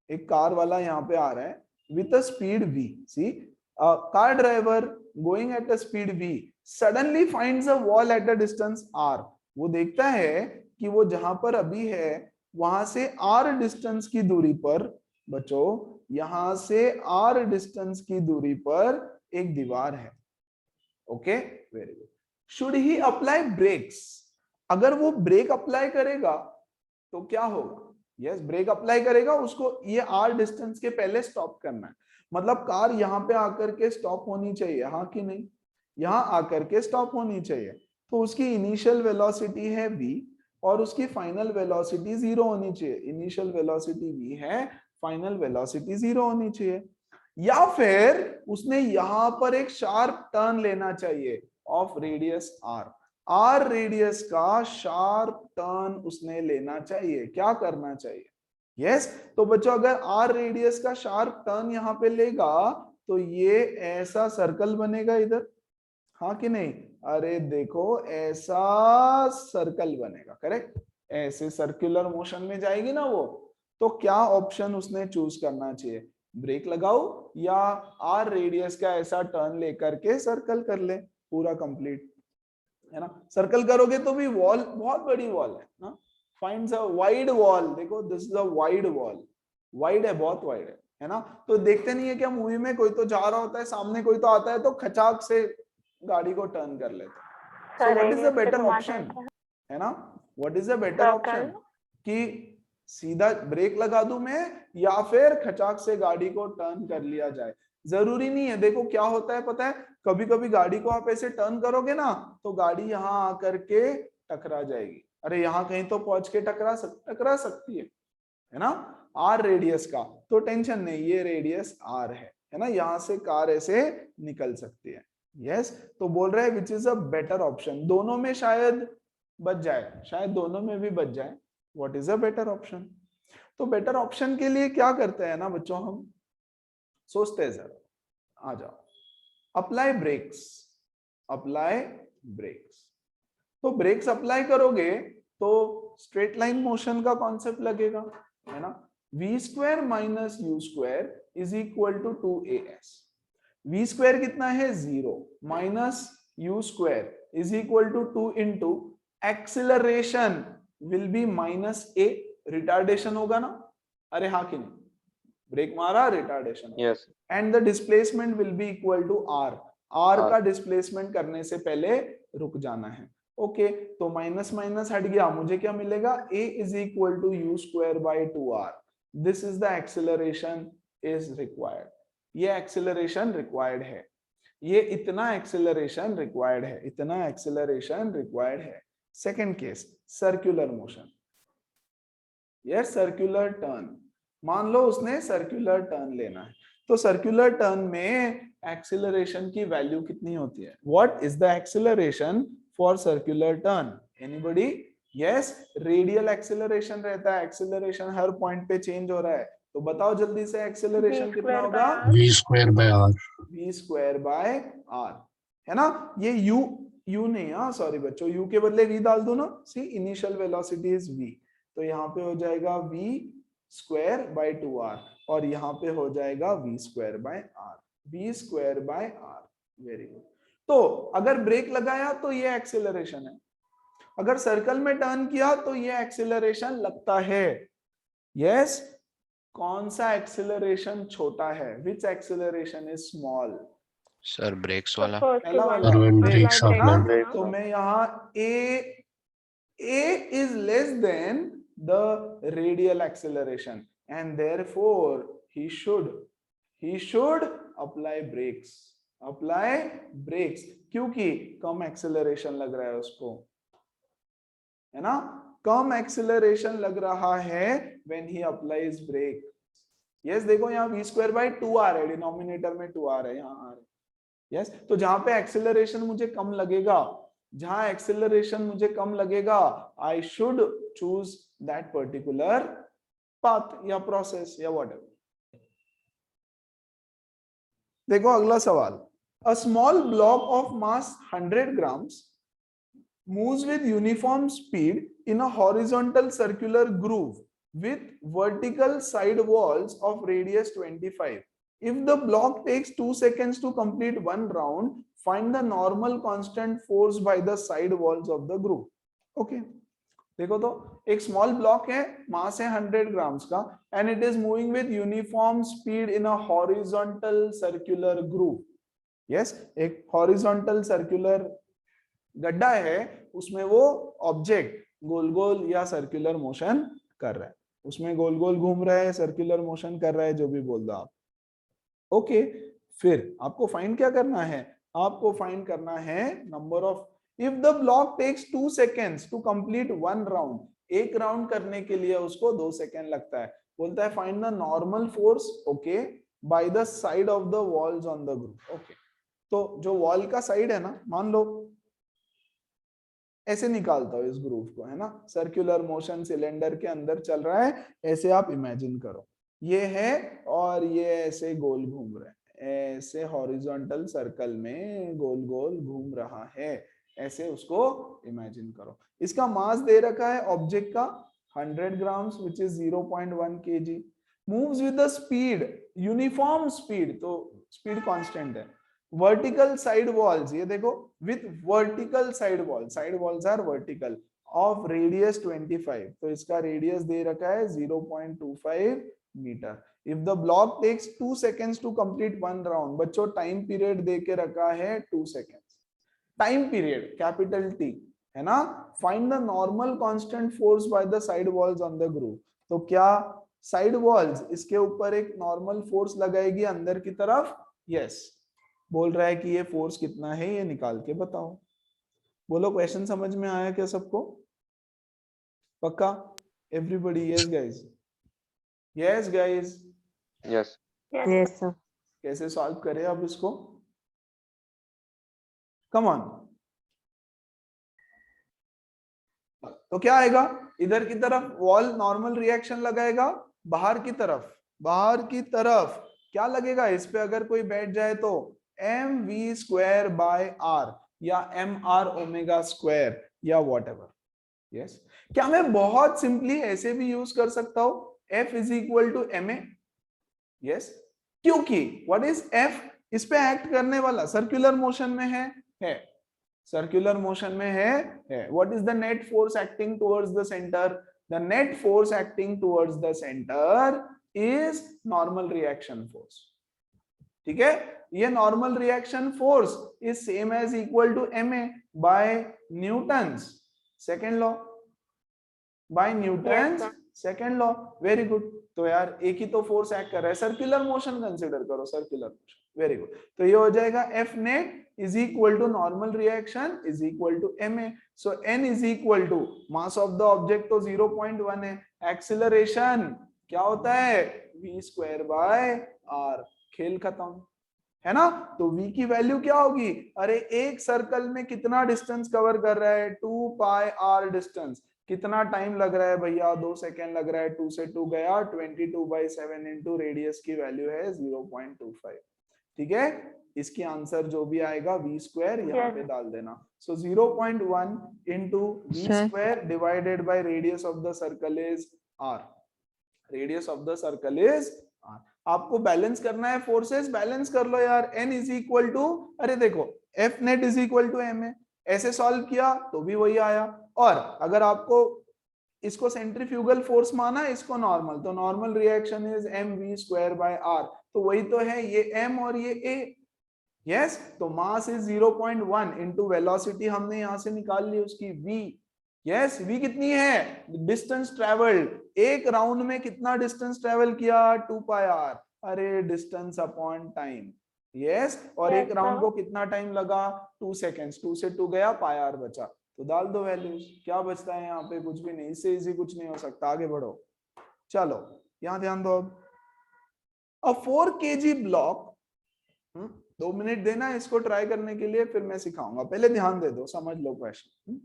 एक car वाला यहाँ पे आ रहा है with a speed v. See, a car driver going at a speed v suddenly finds a wall at a distance r. वो देखता है कि वो जहां पर अभी है वहां से r डिस्टेंस की दूरी पर, बच्चों यहां से r डिस्टेंस की दूरी पर एक दीवार है। Okay, very good. Should he apply brakes? अगर वो ब्रेक अप्लाई करेगा तो क्या होगा? यस, ब्रेक अप्लाई करेगा, उसको ये r डिस्टेंस के पहले स्टॉप करना है। मतलब कार यहाँ पे आकर के स्टॉप होनी चाहिए, हाँ कि नहीं? यहाँ आकर के स्टॉप होनी चाहिए। तो उसकी इनिशियल वेलोसिटी है v और उसकी फाइनल वेलोसिटी जीरो होनी चाहिए। इनिशियल वेलोसिटी v है, फाइनल वेलोसिटी जीरो होनी चाहिए। या फिर उसने यहां पर एक शार्प टर्न लेना चाहिए of radius r। r radius का शार्प टर्न उसने लेना चाहिए। क्या करना चाहिए? यस, तो बच्चों अगर r रेडियस का शार्प टर्न यहाँ पे लेगा तो ये ऐसा सर्कल बनेगा इधर, हाँ कि नहीं? अरे देखो, ऐसा सर्कल बनेगा, करेक्ट। ऐसे सर्कुलर मोशन में जाएगी ना वो। तो क्या ऑप्शन उसने चूज करना चाहिए? ब्रेक लगाओ या r रेडियस का ऐसा टर्न लेकर के सर्कल कर ले पूरा कंप्लीट, है ना। सर्कल करोगे तो भी वॉल बहुत बड़ी वॉल है ना। Finds a wide wall. देखो, this is a wide wall, wide है, बहुत वाइड है ना। तो देखते नहीं है क्या मूवी में, कोई तो जा रहा होता है, सामने कोई तो आता है तो खचाक से गाड़ी को टर्न कर लेता है। सो what is the better option, है ना? What is the better option कि सीधा ब्रेक लगा दूं मैं या फिर खचाक से गाड़ी को टर्न कर लिया जाए? जरूरी नहीं है। देखो क्या होता है पता है, कभी कभी गाड़ी को आप ऐसे टर्न करोगे ना तो गाड़ी यहाँ आकर के टकरा जाएगी। अरे यहाँ कहीं तो पहुंच के टकरा सकती है ना, आर रेडियस का, तो टेंशन नहीं, ये रेडियस आर है ना, यहाँ से कार ऐसे निकल सकती है। यस, तो बोल रहे हैं which is a better option, दोनों में शायद बच जाए, शायद दोनों में भी बच जाए, what is a better option. तो बेटर ऑप्शन के लिए क्या करते हैं ना बच्चों, हम सोचते हैं जरा, आ जाओ, अप्लाई ब्रेक्स, अप्लाई ब्रेक्स। तो ब्रेक्स अप्लाई करोगे तो स्ट्रेट लाइन मोशन का कॉन्सेप्ट लगेगा, है ना, v square minus u square is equal to 2as। v square कितना है 0, minus u square is equal to 2 into acceleration will be minus a, retardation होगा ना, अरे हाँ कि नहीं, ब्रेक मारा retardation, yes, and the displacement will be equal to r, r R. का डिस्प्लेसमेंट करने से पहले रुक जाना है। ओके, तो माइनस माइनस हट गया, मुझे क्या मिलेगा, a is equal to u square by 2r, this is the acceleration is required, ये एक्सेलरेशन रिक्वायर्ड है, ये इतना एक्सेलरेशन रिक्वायर्ड है, इतना एक्सेलरेशन रिक्वायर्ड है। Second case, circular motion, yes circular turn, मान लो उसने सर्कुलर टर्न लेना है, तो सर्कुलर टर्न में एक्सेलरेशन की वैल्यू कितनी होती है, what is the acceleration for circular turn, anybody, yes radial acceleration रहता है, एक्सेलरेशन हर पॉइंट पे चेंज हो रहा है, तो बताओ जल्दी से एक्सेलरेशन कितना होगा, v square by r, v square by r, है ना, ये u नहीं, हाँ सॉरी बच्चों, u के बदले v डाल दो ना, सी इनिशियल वेलोसिटी इज v, तो यहाँ पे हो जाएगा v स्क्वायर बाय 2r, और यहाँ पे हो जाएगा v square by r, v square by r, very good. तो अगर ब्रेक लगाया तो ये एक्सेलरेशन है, अगर सर्कल में टर्न किया तो ये एक्सेलरेशन लगता है, यस, कौन सा एक्सेलरेशन छोटा है, which acceleration is small, sir brakes तो वाला, फर्स्ट पहला वन, वाला, और when brake, brakes apply apply, brake, तो मैं यहाँ a is less than the radial acceleration and therefore he should apply brakes, क्योंकि कम एक्सेलरेशन लग रहा है उसको, है ना, कम एक्सेलरेशन लग रहा है when he applies brake। Yes देखो यहाँ v स्क्वायर बाई 2r है, डिनोमिनेटर में 2r है, यहाँ r है, यस, तो जहां पे एक्सेलरेशन मुझे कम लगेगा, जहां एक्सेलरेशन मुझे कम लगेगा, I should choose that particular path या प्रोसेस या व्हाटएवर। देखो अगला सवाल, a small block of mass 100 grams moves with uniform speed in a horizontal circular groove with vertical side walls of radius 25. If the block takes 2 seconds to complete one round, find the normal constant force by the side walls of the groove. Okay. देखो तो एक small block है, मास है 100 grams का, and it is moving with uniform speed in a horizontal circular groove. Yes, एक horizontal circular गड्ढा है, उसमें वो ऑब्जेक्ट गोल गोल या सर्कुलर मोशन कर रहा है, उसमें गोल गोल घूम रहा है, सर्कुलर मोशन कर रहा है, जो भी बोल दो आप। ओके, फिर आपको फाइंड क्या करना है, आपको फाइंड करना है number of, if the block takes 2 seconds to complete one round, एक राउंड करने के लिए उसको 2 सेकेंड लगता है, बोलता है find the normal force, okay, bye the side of the walls on the group. Okay, तो जो वॉल का साइड है ना, मान लो ऐसे निकालता हूं इस ग्रूव को, है ना, सर्कुलर मोशन सिलेंडर के अंदर चल रहा है, ऐसे आप इमेजिन करो, ये है और ये ऐसे गोल घूम रहा है, ऐसे हॉरिजॉन्टल सर्कल में गोल गोल घूम रहा है, ऐसे उसको इमेजिन करो। इसका मास दे रखा है ऑब्जेक्ट का 100 grams which is 0.1 kg, moves with the speed, uniform speed, तो स्पीड कांस्टेंट है, वर्टिकल साइड वॉल्स, ये देखो with vertical side walls are vertical, of radius 25, तो इसका रेडियस दे रखा है 0.25 metre. If the block takes 2 seconds to complete one round, बच्चों टाइम पीरियड दे के रखा है 2 seconds, time period capital T, है ना, find the normal constant force by the side walls on the groove, तो क्या साइड वॉल्स इसके ऊपर एक नॉर्मल फोर्स लगाएगी अंदर की तरफ, यस, बोल रहा है कि ये फोर्स कितना है, ये निकाल के बताओ। बोलो क्वेश्चन समझ में आया क्या सबको? पक्का? Everybody yes guys? Yes guys? Yes Yes. sir. कैसे सॉल्व करें अब इसको? Come on. तो क्या आएगा? इधर की तरफ वॉल नॉर्मल रिएक्शन लगाएगा, बाहर की तरफ क्या लगेगा? इस पे अगर कोई बैठ जाए तो M V square by R या एम आर ओमेगा स्क्वायर या वॉट एवर। यस, क्या मैं बहुत सिंपली ऐसे भी यूज कर सकता हूं, F is equal to M A? Yes, क्योंकि व्हाट इज F? इस पे एक्ट करने वाला सर्कुलर मोशन में है सर्कुलर मोशन में है। What is the net force acting towards the centre? The net force acting towards the centre is normal reaction force. ठीक है, ये normal reaction force is same as equal to ma by Newton's second law, by Newton's second law. Very good. तो यार एक ही तो force act कर रहा है, सर्कुलर मोशन कंसीडर करो, सर्कुलर मोशन। Very good. तो ये हो जाएगा F net is equal to normal reaction is equal to ma। So n is equal to mass of the object तो 0.1 है, एक्सीलरेशन क्या होता है? v square by r। खेल खत्म, है ना? तो v की वैल्यू क्या होगी? अरे एक सर्कल में कितना डिस्टेंस कवर कर रहा है? 2 पाई r डिस्टेंस। कितना टाइम लग रहा है भैया? 2 सेकेंड लग रहा है। 2 से 2 गया, 22/7 इंटू रेडियस की वैल्यू है 0.25। ठीक है, इसकी आंसर जो भी आएगा v स्क्वायर यहाँ पे डाल देना। सो 0.1 into v Sir. Square divided by radius of the circle is r। Radius of the circle is r। आपको बैलेंस करना है फोर्सेस, बैलेंस कर लो यार। n इज इक्वल टू, अरे देखो F net is equal to ma, ऐसे solve किया तो भी वही आया। और अगर आपको इसको सेंट्रीफ्यूगल फोर्स माना, इसको नॉर्मल, तो normal reaction is mv square by r। तो वही तो है, ये m और ये a। यस, तो मास इज 0.1 इंटू वेलोसिटी हमने यहां से निकाल ली उसकी v। यस, v कितनी है? डिस्टेंस ट्रेवल्ड, एक राउंड में कितना डिस्टेंस ट्रेवल किया? 2 पाई r। अरे डिस्टेंस अपॉन टाइम। यस, और एक राउंड को कितना टाइम लगा? 2 सेकेंड्स। 2 से 2 गया, पाई r बचा। तो डाल दो वैल्यूज, क्या बचता है यहाँ पे? कुछ भी नहीं, इससे इजी कुछ नहीं हो सकता। आगे बढ़ो, चलो यहाँ ध्यान दो। अब 4 kg ब्लॉक, 2 मिनट देना इसको ट्राई करने के लिए, फिर मैं सिखाऊंगा। पहले ध्यान दे दो, समझ लो question.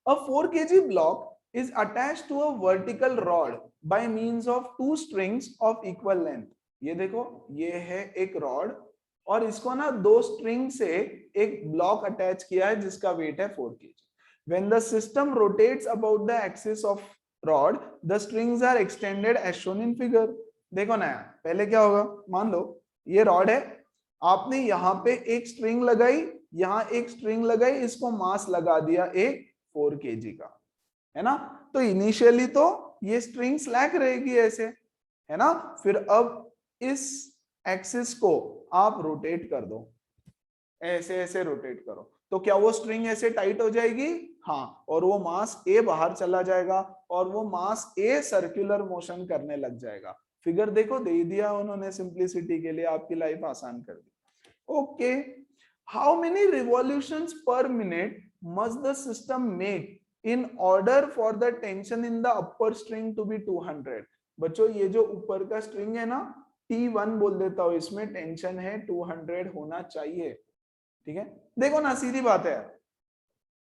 A 4 kg block is attached to a vertical rod by means of 2 strings of equal length। ये देखो, ये है एक रॉड और इसको ना 2 स्ट्रिंग से एक ब्लॉक अटैच किया है जिसका वेट है 4 kg। When the system rotates about the axis of rod, the strings are extended as shown in figure। देखो ना, पहले क्या होगा? मान लो ये रॉड है, आपने यहाँ पे एक स्ट्रिंग लगाई, यहाँ एक स्ट्रिंग लगाई, इसको मास लगा दिया एक 4 kg का, है ना? तो इनिशियली तो ये स्ट्रिंग स्लैक रहेगी ऐसे, है ना? फिर अब इस एक्सिस को आप रोटेट कर दो, ऐसे ऐसे रोटेट करो, तो क्या वो स्ट्रिंग ऐसे टाइट हो जाएगी? हाँ, और वो मास ए बाहर चला जाएगा और वो मास ए सर्कुलर मोशन करने लग जाएगा। फिगर देखो, दे दिया उन्होंने सिंप्लिसिटी के लिए, आपकी लाइफ आसान कर दी। Okay, how many revolutions per minute must the system make in order for the tension in the upper string to be 200। बच्चों ये जो ऊपर का स्ट्रिंग है ना, T1 बोल देता हूं, इसमें टेंशन है 200 होना चाहिए। ठीक है, देखो ना, सीधी बात है।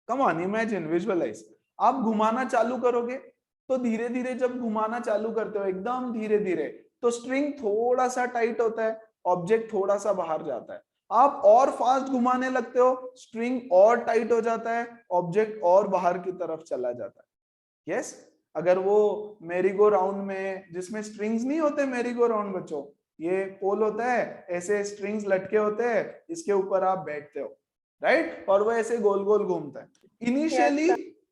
Come on, imagine, visualise. आप घुमाना चालू करोगे तो धीरे धीरे जब घुमाना चालू करते हो, एकदम धीरे धीरे, तो स्ट्रिंग थोड़ा सा टाइट होता है, ऑब्जेक्ट थोड़ा सा बाहर जाता है। आप और फास्ट घुमाने लगते हो, स्ट्रिंग और टाइट हो जाता है, ऑब्जेक्ट और बाहर की तरफ चला जाता है। यस, अगर वो मेरी गो राउंड में, जिसमें स्ट्रिंग्स नहीं होते मेरी गो राउंड बच्चों, ये पोल होता है, ऐसे स्ट्रिंग्स लटके होते हैं, इसके ऊपर आप बैठते हो, राइट? और वो ऐसे गोल गोल घूमता है।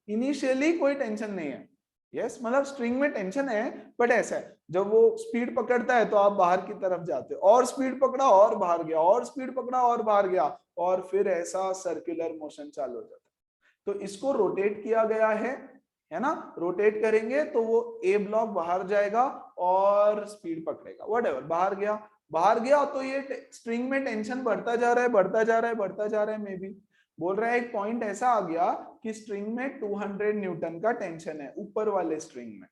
इनिशियली कोई टेंशन नहीं है। यस, मतलब स्ट्रिंग में टेंशन है, बट ऐसा है, जब वो स्पीड पकड़ता है तो आप बाहर की तरफ जाते हो, और स्पीड पकड़ा और बाहर गया, और स्पीड पकड़ा और बाहर गया, और फिर ऐसा सर्कुलर मोशन चालू हो जाता है। तो इसको रोटेट किया गया है ना? रोटेट करेंगे तो वो ए ब्लॉक बाहर जाएगा और स्पीड पकड़ेगा, व्हाटएवर, बाहर गया तो ये स्ट्रिंग में टेंशन बढ़ता जा रहा है, बढ़ता जा रहा है, बढ़ता जा रहा है, मे बी। बोल रहा है एक पॉइंट ऐसा आ गया कि स्ट्रिंग में 200 न्यूटन का टेंशन है, ऊपर वाले स्ट्रिंग में,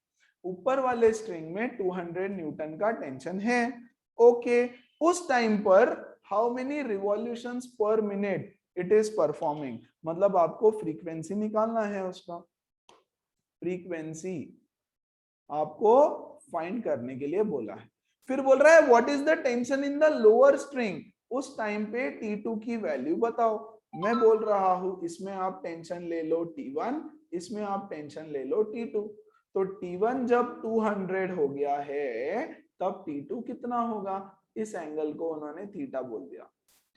ऊपर वाले स्ट्रिंग में 200 न्यूटन का टेंशन है। ओके, उस टाइम पर how many revolutions per minute it is performing, मतलब आपको फ्रीक्वेंसी निकालना है, उसका फ्रीक्वेंसी आपको फाइंड करने के लिए बोला है। फिर बोल रहा है what is the tension in the lower string, उस टाइम पे T2 की वैल्यू बताओ। मैं बोल रहा हूं इसमें आप टेंशन ले लो T1, इसमें आप टेंशन ले लो T2। तो T1 जब 200 हो गया है तब T2 कितना होगा, इस एंगल को उन्होंने थीटा बोल दिया,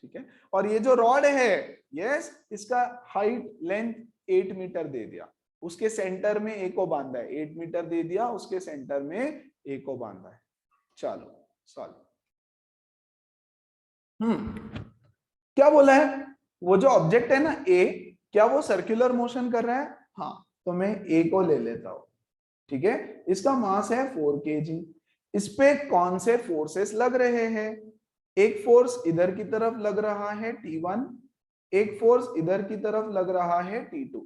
ठीक है। और ये जो रॉड है, यस, इसका हाइट लेंथ 8 मीटर दे दिया, उसके सेंटर में ए को बांधा है, 8 मीटर दे दिया, उसके सेंटर में ए को बांधा है। चलो सॉल्व। क्या बोला है, वो जो ऑब्जेक्ट है ना ए, क्या वो सर्कुलर मोशन कर रहा है? हाँ, तो मैं ए को ले लेता हूं, ठीक है। इसका मास है 4 kg। इस पे कौन से फोर्सेस लग रहे हैं? एक फोर्स इधर की तरफ लग रहा है T1, एक फोर्स इधर की तरफ लग रहा है T2।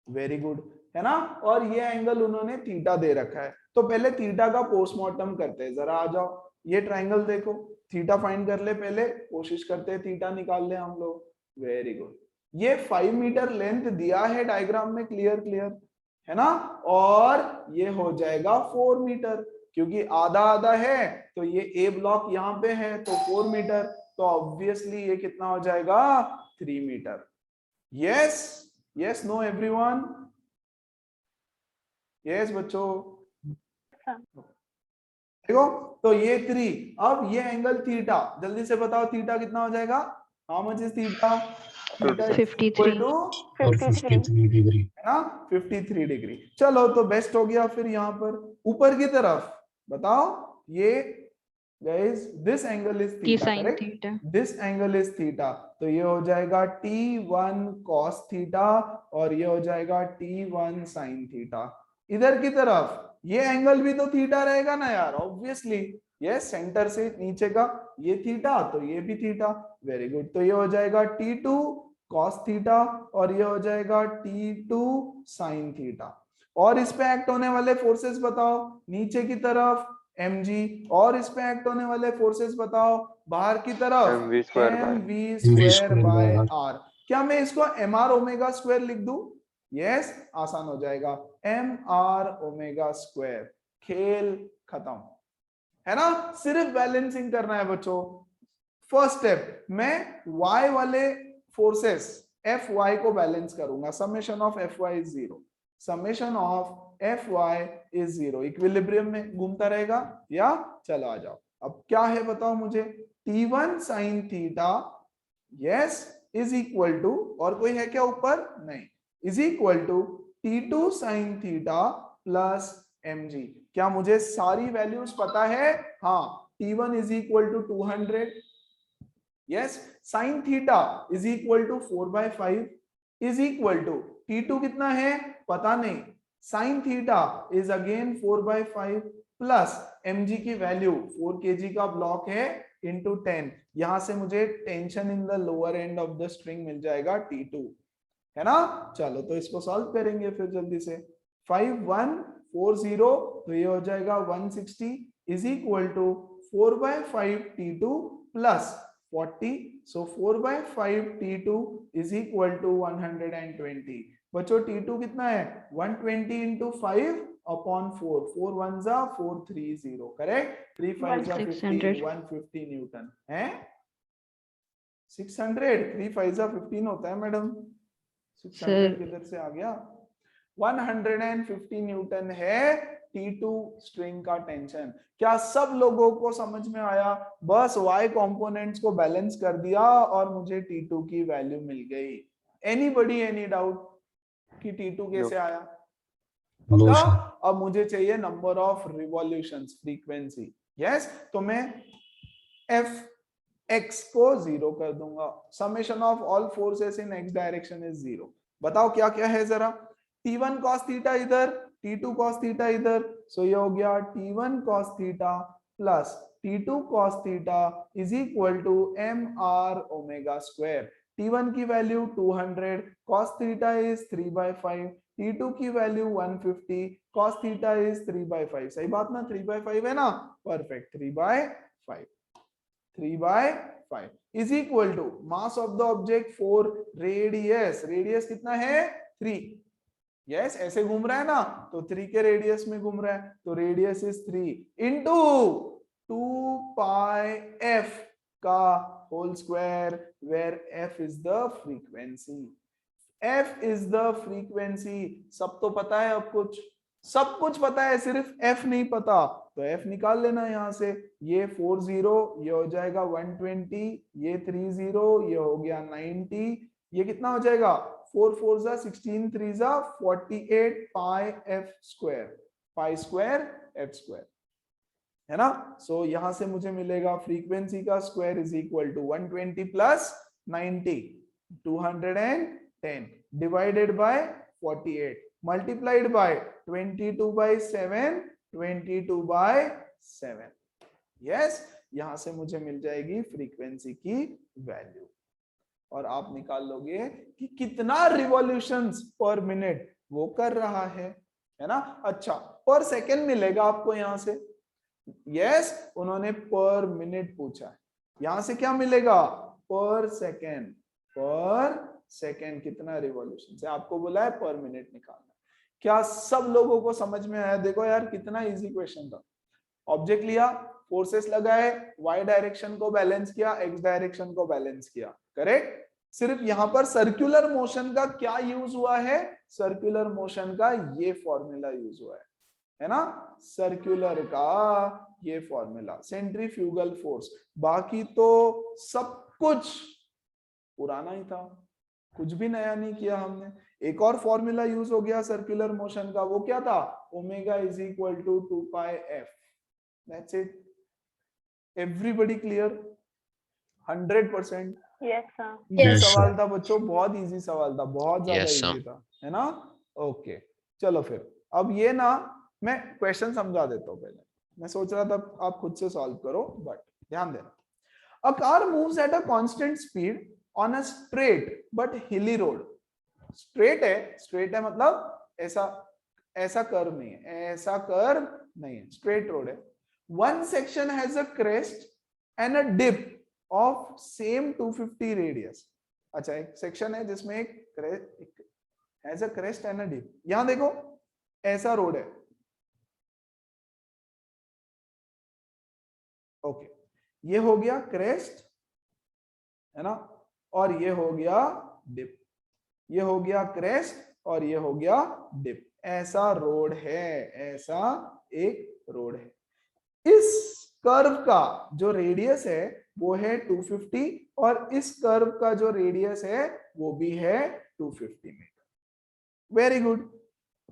वेरी गुड, है ना। और ये एंगल उन्होंने थीटा दे रखा है, तो पहले थीटा का पोस्टमार्टम करते हैं। जरा आ जाओ, ये ट्राइंगल देखो, थीटा फाइंड कर ले, पहले कोशिश करते हैं थीटा निकाल ले हम लोग। वेरी गुड, ये 5 मीटर लेंथ दिया है डायग्राम में, क्लियर क्लियर, है ना। और ये हो जाएगा 4 मीटर, क्योंकि आधा आधा है, तो ये ए ब्लॉक यहाँ पे है तो 4 मीटर, तो ऑब्वियसली ये कितना हो जाएगा, 3 metre. Yes yes, no everyone, yes बच्चों, देखो तो ये 3, अब ये एंगल थीटा, जल्दी से बताओ थीटा कितना हो जाएगा, how much is theta? Theta is 53 equal to 53 degree, है ना, 53 डिग्री। चलो तो बेस्ट हो गया। फिर यहाँ पर ऊपर की तरफ बताओ, ये गाइस दिस एंगल इज ये theta, sine correct, theta, this angle is theta, तो ये हो जाएगा T1 cos थीटा और ये हो जाएगा T1 sin थीटा। इधर की तरफ ये एंगल भी तो थीटा रहेगा ना यार, ऑब्वियसली, ये सेंटर से नीचे का ये थीटा, तो ये भी थीटा। वेरी गुड, तो ये हो जाएगा T2 cos थीटा और ये हो जाएगा T2 sin थीटा। और इस पे एक्ट होने वाले फोर्सेस बताओ, नीचे की तरफ mg, और इस पे एक्ट होने वाले फोर्सेस बताओ, बाहर की तरफ mv स्क्वायर बाय r। क्या मैं इसको mr ओमेगा स्क्वायर लिख दूं? यस, आसान हो जाएगा, mr ओमेगा स्क्वायर। खेल खत्म, है ना। सिर्फ बैलेंसिंग करना है बच्चों। फर्स्ट स्टेप, मैं y वाले फोर्सेस Fy को बैलेंस करूंगा, summation of Fy is 0, summation of Fy is 0, equilibrium में घूमता रहेगा। या चलो आ जाओ, अब क्या है बताओ मुझे, T1 sin theta, yes, is equal to, और कोई है क्या ऊपर? नहीं, is equal to T2 sin theta plus mg। क्या मुझे सारी वैल्यूज पता है? हाँ, T1 is equal to 200, yes, sin theta is equal to 4/5, is equal to T2 कितना है पता नहीं, sin theta is again 4/5 plus mg की वैल्यू 4 kg का ब्लॉक है इंटू 10, यहां से मुझे tension in the lower end of the string मिल जाएगा T2, है ना। चलो तो इसको सॉल्व करेंगे फिर जल्दी से। 5140, तो ये हो जाएगा 160 is equal to 4/5 T2 plus 40, so 4/5 T2 is equal to 120। बच्चों T2 कितना है? 120 into 5 upon 4, 4 1 जा 430, करेक्ट, 3 5 जा 15, 150 न्यूटन है। 600, 3 5 जा 15 होता है मैडम, 600 किधर से आ गया? 150 न्यूटन है T2 स्ट्रिंग का टेंशन। क्या सब लोगों को समझ में आया? बस y कंपोनेंट्स को बैलेंस कर दिया और मुझे T2 की वैल्यू मिल गई। एनीबॉडी एनी डाउट कि T2 कैसे आया? पक्का? अब मुझे चाहिए number of revolutions, frequency. Yes, तो मैं Fx को 0 कर दूंगा, summation of all forces in x direction is 0। बताओ क्या क्या है जरा, T1 cos थीटा इधर, T2 cos थीटा इधर, सो ये हो गया T1 cos theta plus T2 cos theta is equal to mr omega square. T1 की value 200, cos theta is 3/5, T2 की वैल्यू 150, cos थीटा इज 3/5। सही बात ना, 3/5 है ना, perfect, 3/5, 3/5 is equal to mass of the object 4, radius, radius कितना है 3, yes ऐसे घूम रहा है ना, तो 3 के रेडियस में घूम रहा है, तो रेडियस इज 3 इंटू 2πf का whole square, where f is the frequency, f is the frequency. सब तो पता है, अब कुछ सब कुछ पता है, सिर्फ f नहीं पता, तो f निकाल लेना यहां से, ये 40, ये हो जाएगा 120, ये 30, ये हो गया 90, ये कितना हो जाएगा 4 4 जा 16, 3 जा 48 pi f square, pi square f square, है ना। सो यहां से मुझे मिलेगा फ्रीक्वेंसी का square is equal to 120 plus 90, 210 divided by 48 multiplied by 22/7, 22/7, yes. यहां से मुझे मिल जाएगी फ्रीक्वेंसी की वैल्यू, और आप निकाल लोगे कि कितना रिवॉल्यूशंस पर मिनट वो कर रहा है ना। अच्छा, पर सेकेंड मिलेगा आपको यहां से, यस उन्होंने पर मिनट पूछा है, यहां से क्या मिलेगा पर सेकेंड, पर सेकेंड कितना रिवॉल्यूशन से आपको बोला है पर मिनट निकालना। क्या सब लोगों को समझ में आया? देखो यार कितना इजी क्वेश्चन था। ऑब्जेक्ट लिया, फोर्सेस लगाए, वाई डायरेक्शन को बैलेंस किया, एक्स डायरेक्शन को बैलेंस किया, करेक्ट। सिर्फ यहां पर सर्कुलर मोशन का क्या यूज हुआ है, सर्कुलर मोशन का ये फॉर्मूला यूज हुआ है ना, सर्कुलर का ये फॉर्मूला, सेंट्रीफ्यूगल फोर्स। बाकी तो सब कुछ पुराना ही था, कुछ भी नया नहीं किया हमने। एक और फॉर्मूला यूज हो गया सर्कुलर मोशन का, वो क्या था, omega is equal to 2πf, that's it. Everybody clear? 100%? Yes sir. Easy सवाल था बच्चों, बहुत इजी सवाल था, बहुत ज्यादा Yes, sir. इजी था, है ना। ओके चलो फिर, अब ये ना मैं क्वेश्चन समझा देता हूँ पहले, मैं सोच रहा था आप खुद से सॉल्व करो, बट ध्यान देना। A car moves at a constant speed on a straight but हिली रोड। स्ट्रेट है मतलब ऐसा ऐसा कर्व नहीं है, ऐसा कर्व नहीं है, स्ट्रेट रोड है। One section has a crest and a dip of same 250 radius. अच्छा, एक सेक्शन है जिसमें एक has a crest and a dip. यहां देखो ऐसा रोड है, ओके, ये हो गया क्रेस्ट, है ना, और ये हो गया डिप, ये हो गया क्रेस्ट और ये हो गया डिप, ऐसा रोड है, ऐसा एक रोड है। इस कर्व का जो रेडियस है वो है 250 और इस कर्व का जो रेडियस है वो भी है 250 मीटर। Very good.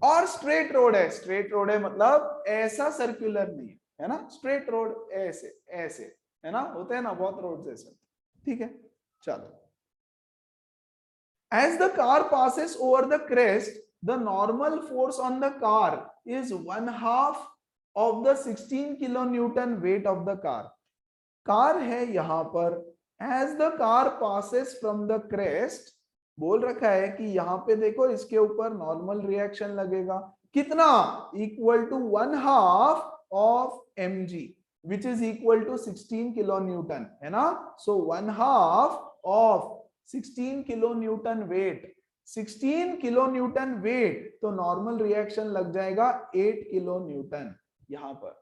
और स्ट्रेट रोड है, स्ट्रेट रोड है मतलब ऐसा सर्कुलर नहीं है ना, स्ट्रेट रोड ऐसे ऐसे, है ना, होते हैं ना बहुत रोड ऐसे, ठीक है। चलो, as the car passes over the crest, the normal force on the car is 1/2 of the 16 kilonewton weight of the car. Car है यहां पर, as the car passes from the crest, बोल रखा है कि यहां पे देखो इसके ऊपर नॉर्मल रिएक्शन लगेगा, कितना, equal to 1/2 of mg which is equal to 16 kilonewton, है ना। so 1/2 of 16 kilonewton weight, 16 kilonewton weight, तो नॉर्मल रिएक्शन लग जाएगा 8 किलोन्यूटन यहां पर।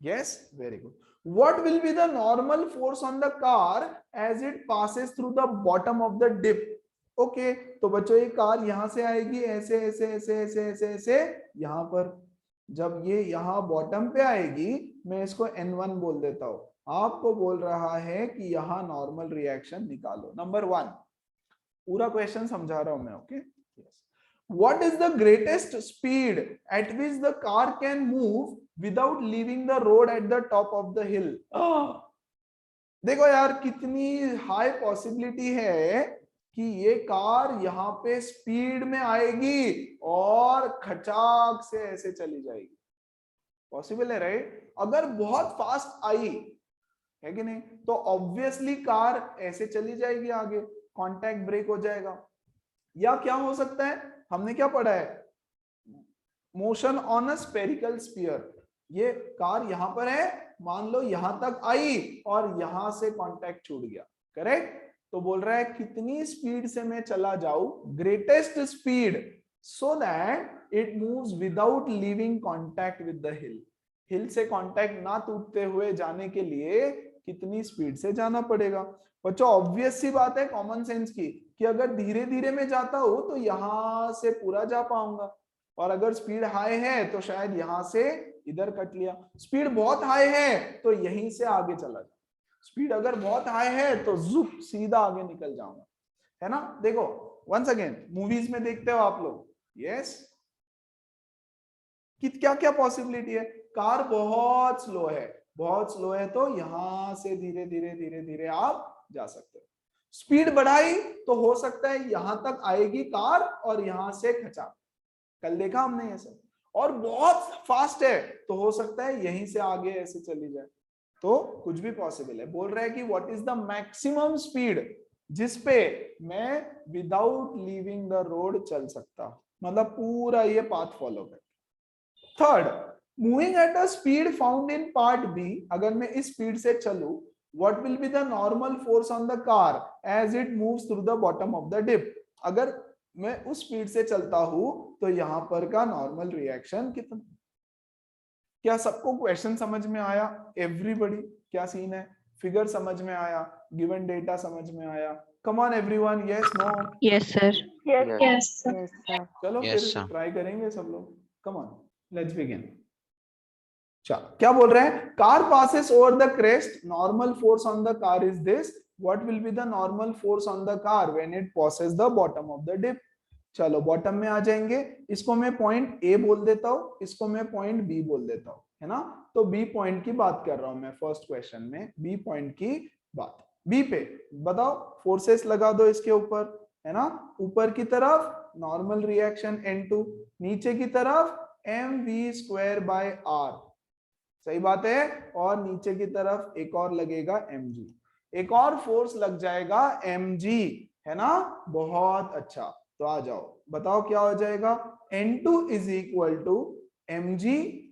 Yes, very good. What will be the normal force on the car as it passes through the bottom of the dip? Okay, तो बच्चों ये car यहां से आएगी ऐसे ऐसे ऐसे ऐसे ऐसे ऐसे यहां पर, जब ये यहां बॉटम पे आएगी, मैं इसको N1 बोल देता हूं, आपको बोल रहा है कि यहां नॉर्मल रिएक्शन निकालो। नंबर 1, पूरा क्वेश्चन समझा रहा हूं मैं, okay. What is the greatest speed at which the car can move without leaving the road at the top of the hill? देखो यार कितनी हाई पॉसिबिलिटी है कि ये कार यहाँ पे स्पीड में आएगी और खचाक से ऐसे चली जाएगी, पॉसिबल है राइट। अगर बहुत फास्ट आई है कि नहीं, तो ऑब्वियसली कार ऐसे चली जाएगी आगे, कांटेक्ट ब्रेक हो जाएगा। या क्या हो सकता है, हमने क्या पढ़ा है, motion on a spherical sphere. ये कार यहां पर है, मान लो यहां तक आई और यहां से कांटेक्ट छूट गया, करेक्ट। तो बोल रहा है कितनी स्पीड से मैं चला जाऊं, greatest speed, so that it moves without leaving contact with the hill. Hill से कांटेक्ट ना टूटते हुए जाने के लिए कितनी स्पीड से जाना पड़ेगा। बच्चों ऑब्वियस सी बात है, कॉमन सेंस की, कि अगर धीरे धीरे में जाता हूं तो यहां से पूरा जा पाऊंगा, और अगर स्पीड हाई है तो शायद यहां से इधर कट लिया। स्पीड बहुत हाई है तो यहीं से आगे चला जाऊं, स्पीड अगर बहुत हाई है तो जुप सीधा आगे निकल जाऊंगा, है ना। देखो वंस अगेन, मूवीज में देखते हो आप लोग, यस, कि क्या क्या पॉसिबिलिटी है। कार बहुत स्लो है, बहुत स्लो है तो यहां से धीरे धीरे धीरे धीरे आप जा सकते हो। स्पीड बढ़ाई तो हो सकता है यहां तक आएगी कार और यहां से खचा, कल देखा हमने ये सब। और बहुत फास्ट है तो हो सकता है यहीं से आगे ऐसे चली जाए, तो कुछ भी पॉसिबल है। बोल रहा है कि what is the maximum speed जिसपे मैं विदाउट लीविंग द रोड चल सकता, मतलब पूरा ये पाथ फॉलो कर। Third, moving at a speed found in part B, अगर मैं इस स्पीड से चलूं, what will be the normal force on the car as it moves through the bottom of the dip. अगर मैं उस स्पीड से चलता हूं तो यहां पर का नॉर्मल रिएक्शन कितना। क्या सबको क्वेश्चन समझ में आया, एवरीबॉडी? क्या सीन है, फिगर समझ में आया, गिवन डेटा समझ में आया? Come on everyone, yes no? Yes, sir. Yes. चलो Yes, फिर sir. ट्राई करेंगे सब लोग, कम ऑन, लेट्स बिगिन। चलो क्या बोल रहे हैं, car passes over the crest, normal force on the car is this, what will be the normal force on the car when it passes the bottom of the dip. चलो bottom में आ जाएंगे, इसको मैं पॉइंट ए बोल देता हूं, इसको मैं पॉइंट बी बोल देता हूं, है ना। तो बी पॉइंट की बात कर रहा हूं मैं फर्स्ट क्वेश्चन में, बी पॉइंट की बात। बी पे बताओ, फोर्सेस लगा दो इसके ऊपर, है ना। ऊपर की तरफ नॉर्मल रिएक्शन N2, नीचे की तरफ mv²/r, सही बात है। और नीचे की तरफ एक और लगेगा mg, एक और फोर्स लग जाएगा mg, है ना। बहुत अच्छा, तो आ जाओ बताओ क्या हो जाएगा, N2 is equal to mg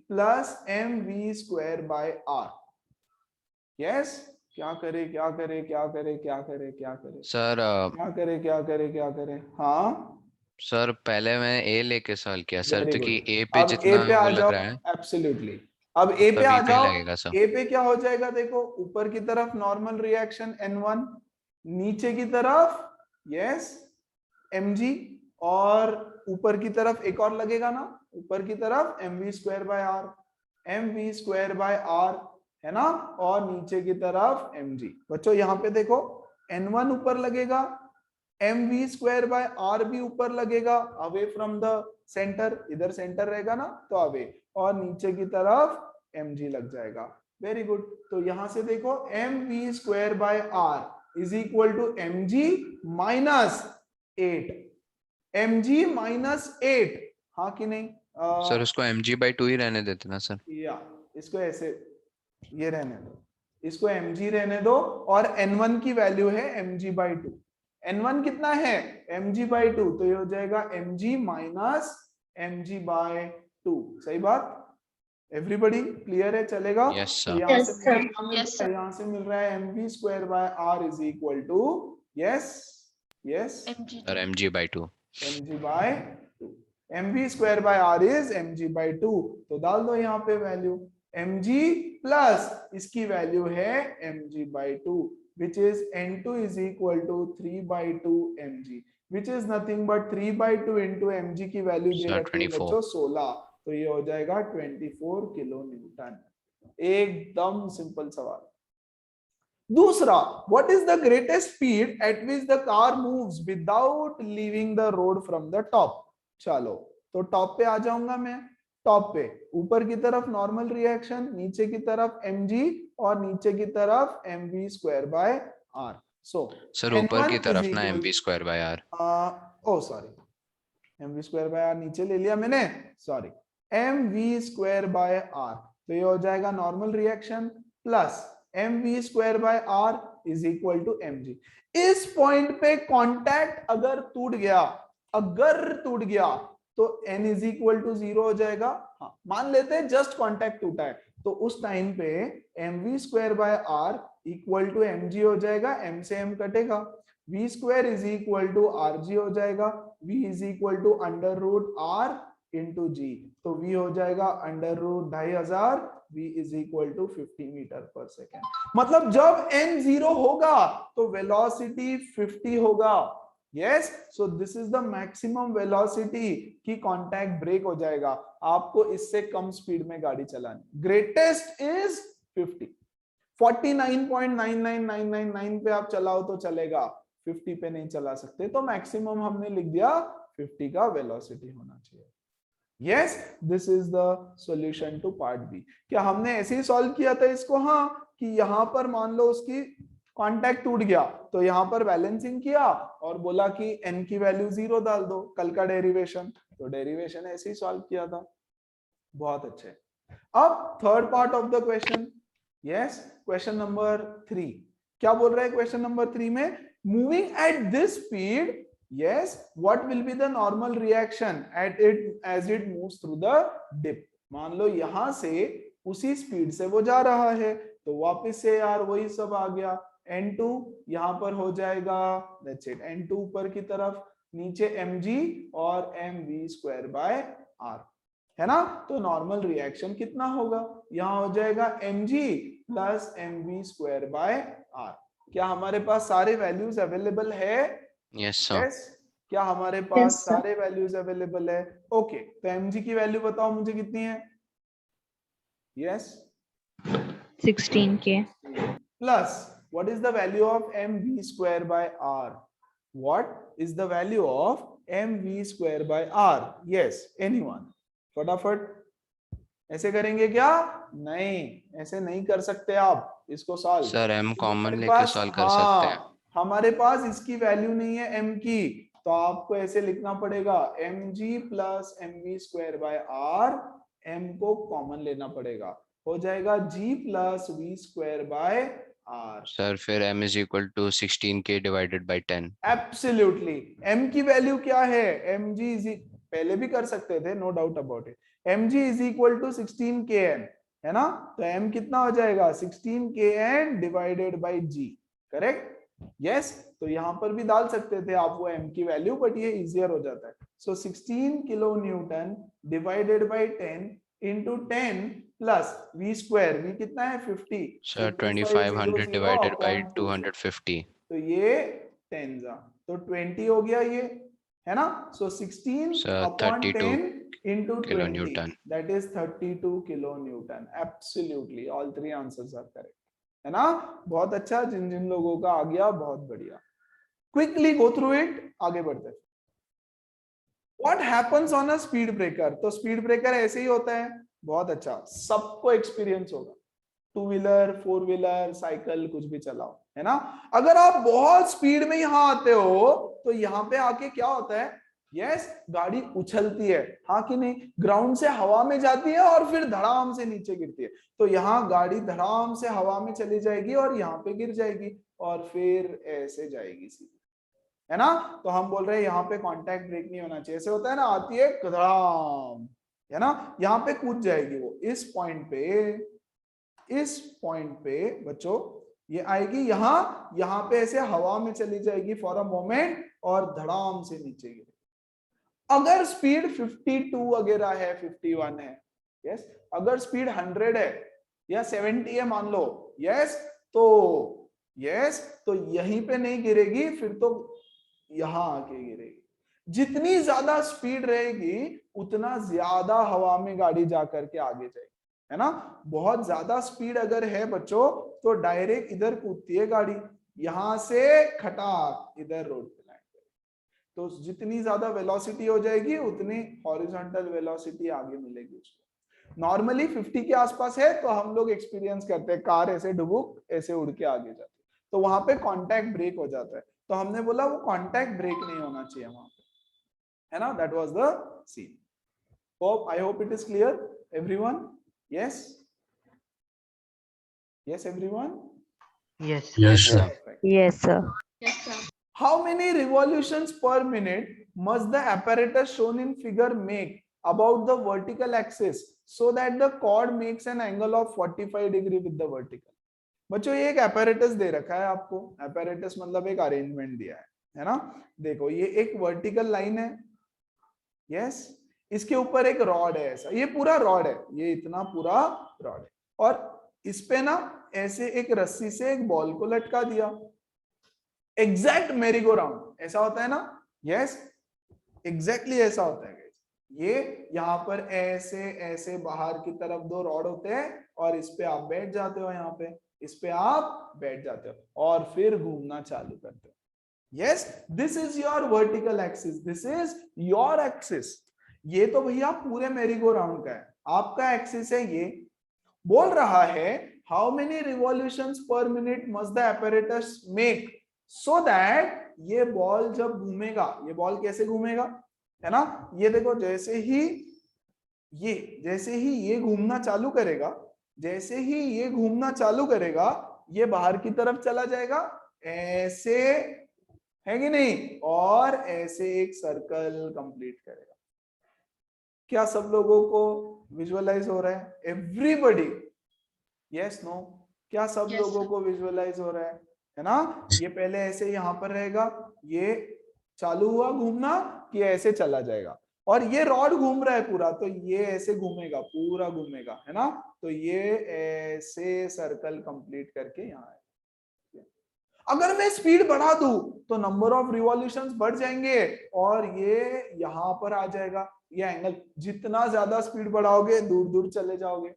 plus mv²/r। Yes, क्या करे क्या करे क्या करे क्या करे क्या करे सर क्या करे क्या करे क्या करे, हाँ सर पहले मैंने ए लेके सॉल्व किया सर, वेरी तो गुड। कि ए पे अब ए जितना पे आ वो लग जाओ, रहा है एब्सोल्युटली। अब ए पे उतना आ बी पे जाओ, लगेगा सर। ए पे क्या हो जाएगा, देखो ऊपर की तरफ नॉर्मल रिएक्शन N1, नीचे की तरफ यस mg, और ऊपर की तरफ एक और लगेगा ना, ऊपर की तरफ mv²/r, mv²/r, है ना। और नीचे की तरफ mg। बच्चों यहाँ पे देखो, N1 ऊपर लगेगा, mv²/r भी ऊपर लगेगा, अवे फ्रॉम द सेंटर, इधर सेंटर रहेगा ना तो अवे, और नीचे की तरफ mg लग जाएगा। Very good. तो यहां से देखो mv²/r is equal to mg minus 8, mg minus 8, हाँ कि नहीं? सर उसको mg/2 ही रहने देते ना सर। या इसको ऐसे, ये रहने दो, इसको mg रहने दो, और n1 की वैल्यू है mg/2। n1 कितना है, mg/2, तो ये हो जाएगा mg माइनस mg/2, सही बात। एवरीबॉडी क्लियर है, चलेगा। यस तो सर। यहाँ से मुझे क्या मिल रहा है, यहाँ से मिल रहा है mv²/r is equal to, yes yes, sir mg/2। mg/2, mv²/r is mg/2, तो डाल दो यहाँ पे वैल्यू, mg प्लस इसकी वैल्यू है mg/2, which is n2 is equal to 3/2 mg, which is nothing but 3/2 into mg की वैल्यू दे sir रखी है 24। बच्चों 16, तो ये हो जाएगा 24 किलो न्यूटन। एकदम सिंपल सवाल। दूसरा, what is the greatest speed at which the car moves without leaving the road from the top. चलो तो टॉप पे आ जाऊंगा मैं, टॉप पे ऊपर की तरफ नॉर्मल रिएक्शन, नीचे की तरफ mg, और नीचे की तरफ mv²/r। सो सर ऊपर की तरफ ना mv²/r। ओ सॉरी, mv²/r नीचे ले लिया मैंने, सॉरी, mv²/r, तो ये हो जाएगा normal reaction plus mv square by r is equal to mg। इस पॉइंट पे कांटेक्ट अगर टूट गया तो n इज इक्वल टू 0 हो जाएगा। हाँ, मान लेते हैं जस्ट कांटेक्ट टूटा है, तो उस टाइम पे mv square by r equal to mg हो जाएगा, m से m कटेगा, v square is equal to rg हो जाएगा, v is equal to under root r into g, तो v हो जाएगा under root 2500, v is equal to 50 metre per second. मतलब जब n 0 होगा तो वेलोसिटी 50 होगा। Yes, so this is the maximum velocity की कांटेक्ट ब्रेक हो जाएगा। आपको इससे कम स्पीड में गाड़ी चलानी, ग्रेटेस्ट इज 50, 49.99999 पे आप चलाओ तो चलेगा, 50 पे नहीं चला सकते, तो मैक्सिमम हमने लिख दिया 50 का वेलोसिटी होना चाहिए। Yes, this is the solution to part B. क्या हमने ऐसे ही सॉल्व किया था इसको? हाँ, कि यहां पर मान लो उसकी कांटेक्ट टूट गया तो यहां पर बैलेंसिंग किया और बोला कि n की वैल्यू 0 डाल दो, कल का डेरिवेशन, तो डेरिवेशन ऐसे ही सॉल्व किया था। बहुत अच्छे। अब third part of the question, yes, question number 3 क्या बोल रहा है? क्वेश्चन नंबर 3 में moving at this speed, yes, what will be the normal reaction at it as it moves through the dip। मान लो यहां से उसी स्पीड से वो जा रहा है, तो वापस से यार वही सब आ गया, n2 यहां पर हो जाएगा, that's it, n2 ऊपर की तरफ, नीचे mg और mv स्क्वायर बाय r, है ना। तो नॉर्मल रिएक्शन कितना होगा? यहां हो जाएगा mg plus mv square by r। क्या हमारे पास सारे वैल्यूज अवेलेबल है? Yes sir. Yes? क्या हमारे पास सारे वैल्यूज अवेलेबल है? ओके, तो mg की वैल्यू बताओ मुझे कितनी है? Yes, 16k plus what is the value of mv square by r? What is the value of mv square by r? Yes, anyone? फटाफट, ऐसे करेंगे क्या? नहीं, ऐसे नहीं कर सकते आप इसको सॉल्व। सर m कॉमन हमारे लेके पास, सॉल्व कर सकते हैं। हमारे पास इसकी वैल्यू नहीं है m की, तो आपको ऐसे लिखना पड़ेगा mg plus mv square by r, m को कॉमन लेना पड़ेगा, हो जाएगा g plus v square by r। Sir फिर m is equal to 16k divided by 10। Absolutely, m की वैल्यू क्या है? mg इज, पहले भी कर सकते थे, no doubt about it, mg is equal to 16kn, है ना। तो m कितना हो जाएगा? 16kn divided by g, correct. Yes, तो यहां पर भी डाल सकते थे आप वो m की वैल्यू, बट ये इजियर हो जाता है। सो 16 kilo Newton divided by 10 into 10 plus v square, v कितना है? 50, सर 2500 डिवाइडेड बाय 250, तो ये 10 जा, तो 20 हो गया ये, है ना। So 16 sir upon 32 10 into kilo 20, newton. that is 32 kilo newton. Absolutely all three answers are correct, है ना। बहुत अच्छा, जिन जिन लोगों का आ गया बहुत बढ़िया। क्विकली गो थ्रू इट, आगे बढ़ते हैं। What happens on a speed breaker? तो स्पीड ब्रेकर ऐसे ही होता है, बहुत अच्छा, सबको एक्सपीरियंस होगा, two wheeler, four wheeler, cycle, कुछ भी चलाओ, है ना। अगर आप बहुत स्पीड में यहां आते हो तो यहाँ पे आके क्या होता है? यस, गाड़ी उछलती है, हाँ कि नहीं? ग्राउंड से हवा में जाती है और फिर धड़ाम से नीचे गिरती है, तो यहाँ गाड़ी धड़ाम से हवा में चली जाएगी और यहाँ पे गिर जाएगी और फिर ऐसे जाएगी सीधी, है ना। तो हम बोल रहे हैं यहाँ पे कांटेक्ट ब्रेक नहीं होना चाहिए। ऐसे होता है ना, आती है धड़ाम, है ना, यहाँ पे कूद जाएगी वो, इस पॉइंट पे बच्चों ये आएगी, यहाँ पे ऐसे हवा में चली जाएगी फॉर अ मोमेंट और धड़ाम से नीचे गिरेगी। अगर स्पीड 52 वगैरह है, 51 है, यस, अगर स्पीड 100 है या 70 है मान लो, यस, तो यहीं पे नहीं गिरेगी, फिर तो यहां आके गिरेगी। जितनी ज्यादा स्पीड रहेगी उतना ज्यादा हवा में गाड़ी जाकर के आगे जाएगी, है ना। बहुत ज्यादा स्पीड अगर है बच्चों तो डायरेक्ट इधर कूदती है गाड़ी, यहां से खटाक इधर रोड पे लाएंगे, तो जितनी ज्यादा वेलोसिटी हो जाएगी उतनी हॉरिजॉन्टल वेलोसिटी आगे मिलेगी उसको। नॉर्मली 50 के आसपास है तो हम लोग एक्सपीरियंस करते हैं, कार ऐसे डुबुक ऐसे उड़ के आगे जाती है, तो वहां पे कांटेक्ट ब्रेक हो जाता है, तो हमने बोला वो कांटेक्ट ब्रेक नहीं होना चाहिए वहां पे, है ना। That was the scene. Hope, I hope it is clear everyone. Yes, Yes, everyone? Yes. Yes, sir. Perfect. Yes, sir. How many revolutions per minute must the apparatus shown in figure make about the vertical axis so that the chord makes an angle of 45 degree with the vertical? बच्चों ये एक apparatus दे रखा है आपको, apparatus मतलब एक arrangement दिया है ना? देखो ये एक vertical line है, yes, इसके ऊपर एक रॉड है, ऐसा ये पूरा रॉड है, ये इतना पूरा रॉड है, और इस पे ना ऐसे एक रस्सी से एक बॉल को लटका दिया, एग्जैक्ट मेरी गो राउंड ऐसा होता है ना, यस, एग्जैक्टली ऐसा होता है। ये यहाँ पर ऐसे ऐसे बाहर की तरफ दो रॉड होते हैं और इस पे आप बैठ जाते हो, यहाँ पे इस पे आप बैठ जाते हो और फिर घूमना चालू करते हो। Yes, this is your vertical axis, this is your axis. ये तो भैया पूरे मेरी गो राउंड का है, आपका एक्सिस है। ये बोल रहा है how many revolutions per minute must the apparatus make so that ये बॉल जब घूमेगा, ये बॉल कैसे घूमेगा, है ना, ये देखो जैसे ही ये घूमना चालू करेगा, जैसे ही ये घूमना चालू करेगा, ये बाहर की तरफ चला जाएगा, ऐसे, है कि नहीं, और ऐसे एक सर्कल कंप्लीट करेगा। क्या सब लोगों को विजुअलाइज हो रहा है? Everybody, yes no? क्या सब लोगों को विजुअलाइज हो रहा है ना? ये पहले ऐसे यहाँ पर रहेगा, ये चालू हुआ घूमना कि ऐसे चला जाएगा, और ये रॉड घूम रहा है पूरा, तो ये ऐसे घूमेगा, पूरा घूमेगा, है ना, तो ये ऐसे सर्कल कंप्लीट करके यहाँ आएगा। अगर मैं स्पीड बढ़ा दूं तो नंबर ऑफ रिवॉल्यूशंस बढ़ जाएंगे और ये यहाँ पर आ जाएगा, ये एंगल, जितना ज्यादा स्पीड बढ़ाओगे दूर दूर चले जाओगे,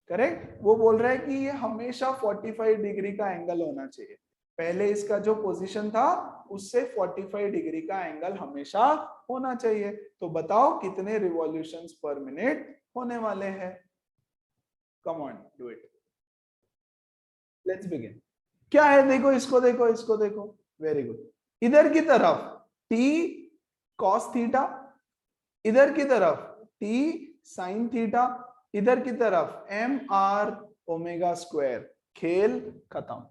करेक्ट? वो बोल रहा है कि ये हमेशा 45 डिग्री का एंगल होना चाहिए, पहले इसका जो पोजीशन था उससे 45 डिग्री का एंगल हमेशा होना चाहिए। तो बताओ कितने रिवॉल्यूशंस पर मिनट होने वाले हैं? Come on, do it, let's begin. क्या है, देखो इसको, देखो इसको, देखो, वेरी गुड। इधर की तरफ t cos थीटा, इधर की तरफ t sin थीटा, इधर की तरफ mr ओमेगा स्क्वायर, खेल खत्म।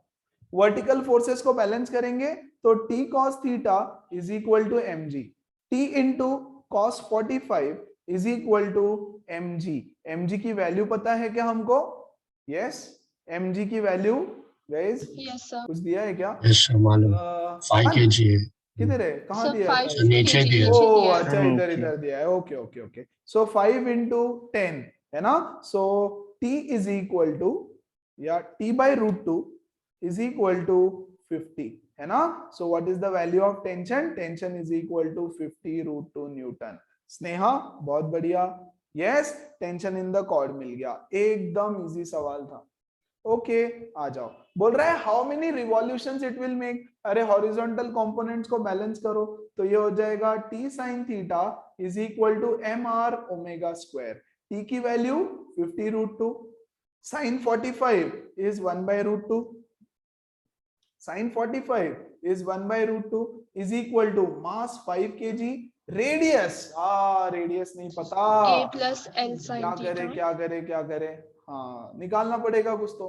वर्टिकल फोर्सेस को बैलेंस करेंगे तो t cos theta is equal to mg, t into cos 45 is equal to mg। mg की वैल्यू पता है क्या हमको? यस, mg की वैल्यू गाइस कुछ दिया है क्या? यस सर, मालूम 5 kg है। किधर है, कहाँ दिया है? सर नीचे दिया। ओ अच्छा, इधर इधर दिया है, okay okay okay. So 5 into 10 है ना, so t is equal to, या t by root 2 is equal to 50, है ना। So what is the value of tension? Tension is equal to 50 root 2 newton. Sneha बहुत बढ़िया, yes, tension in the cord मिल गया, एकदम इजी सवाल था। ओके, आ जाओ। बोल रहा है how many revolutions it will make. अरे हॉरिजॉन्टल कंपोनेंट्स को बैलेंस करो तो ये हो जाएगा t sin theta is equal to mr omega square, t की value 50 root 2, sin 45 is 1 by root 2, sin 45 is 1 by root 2 is equal to mass 5 kg, radius, radius नहीं पता, a plus l sin क्या करे, हाँ निकालना पड़ेगा कुछ तो।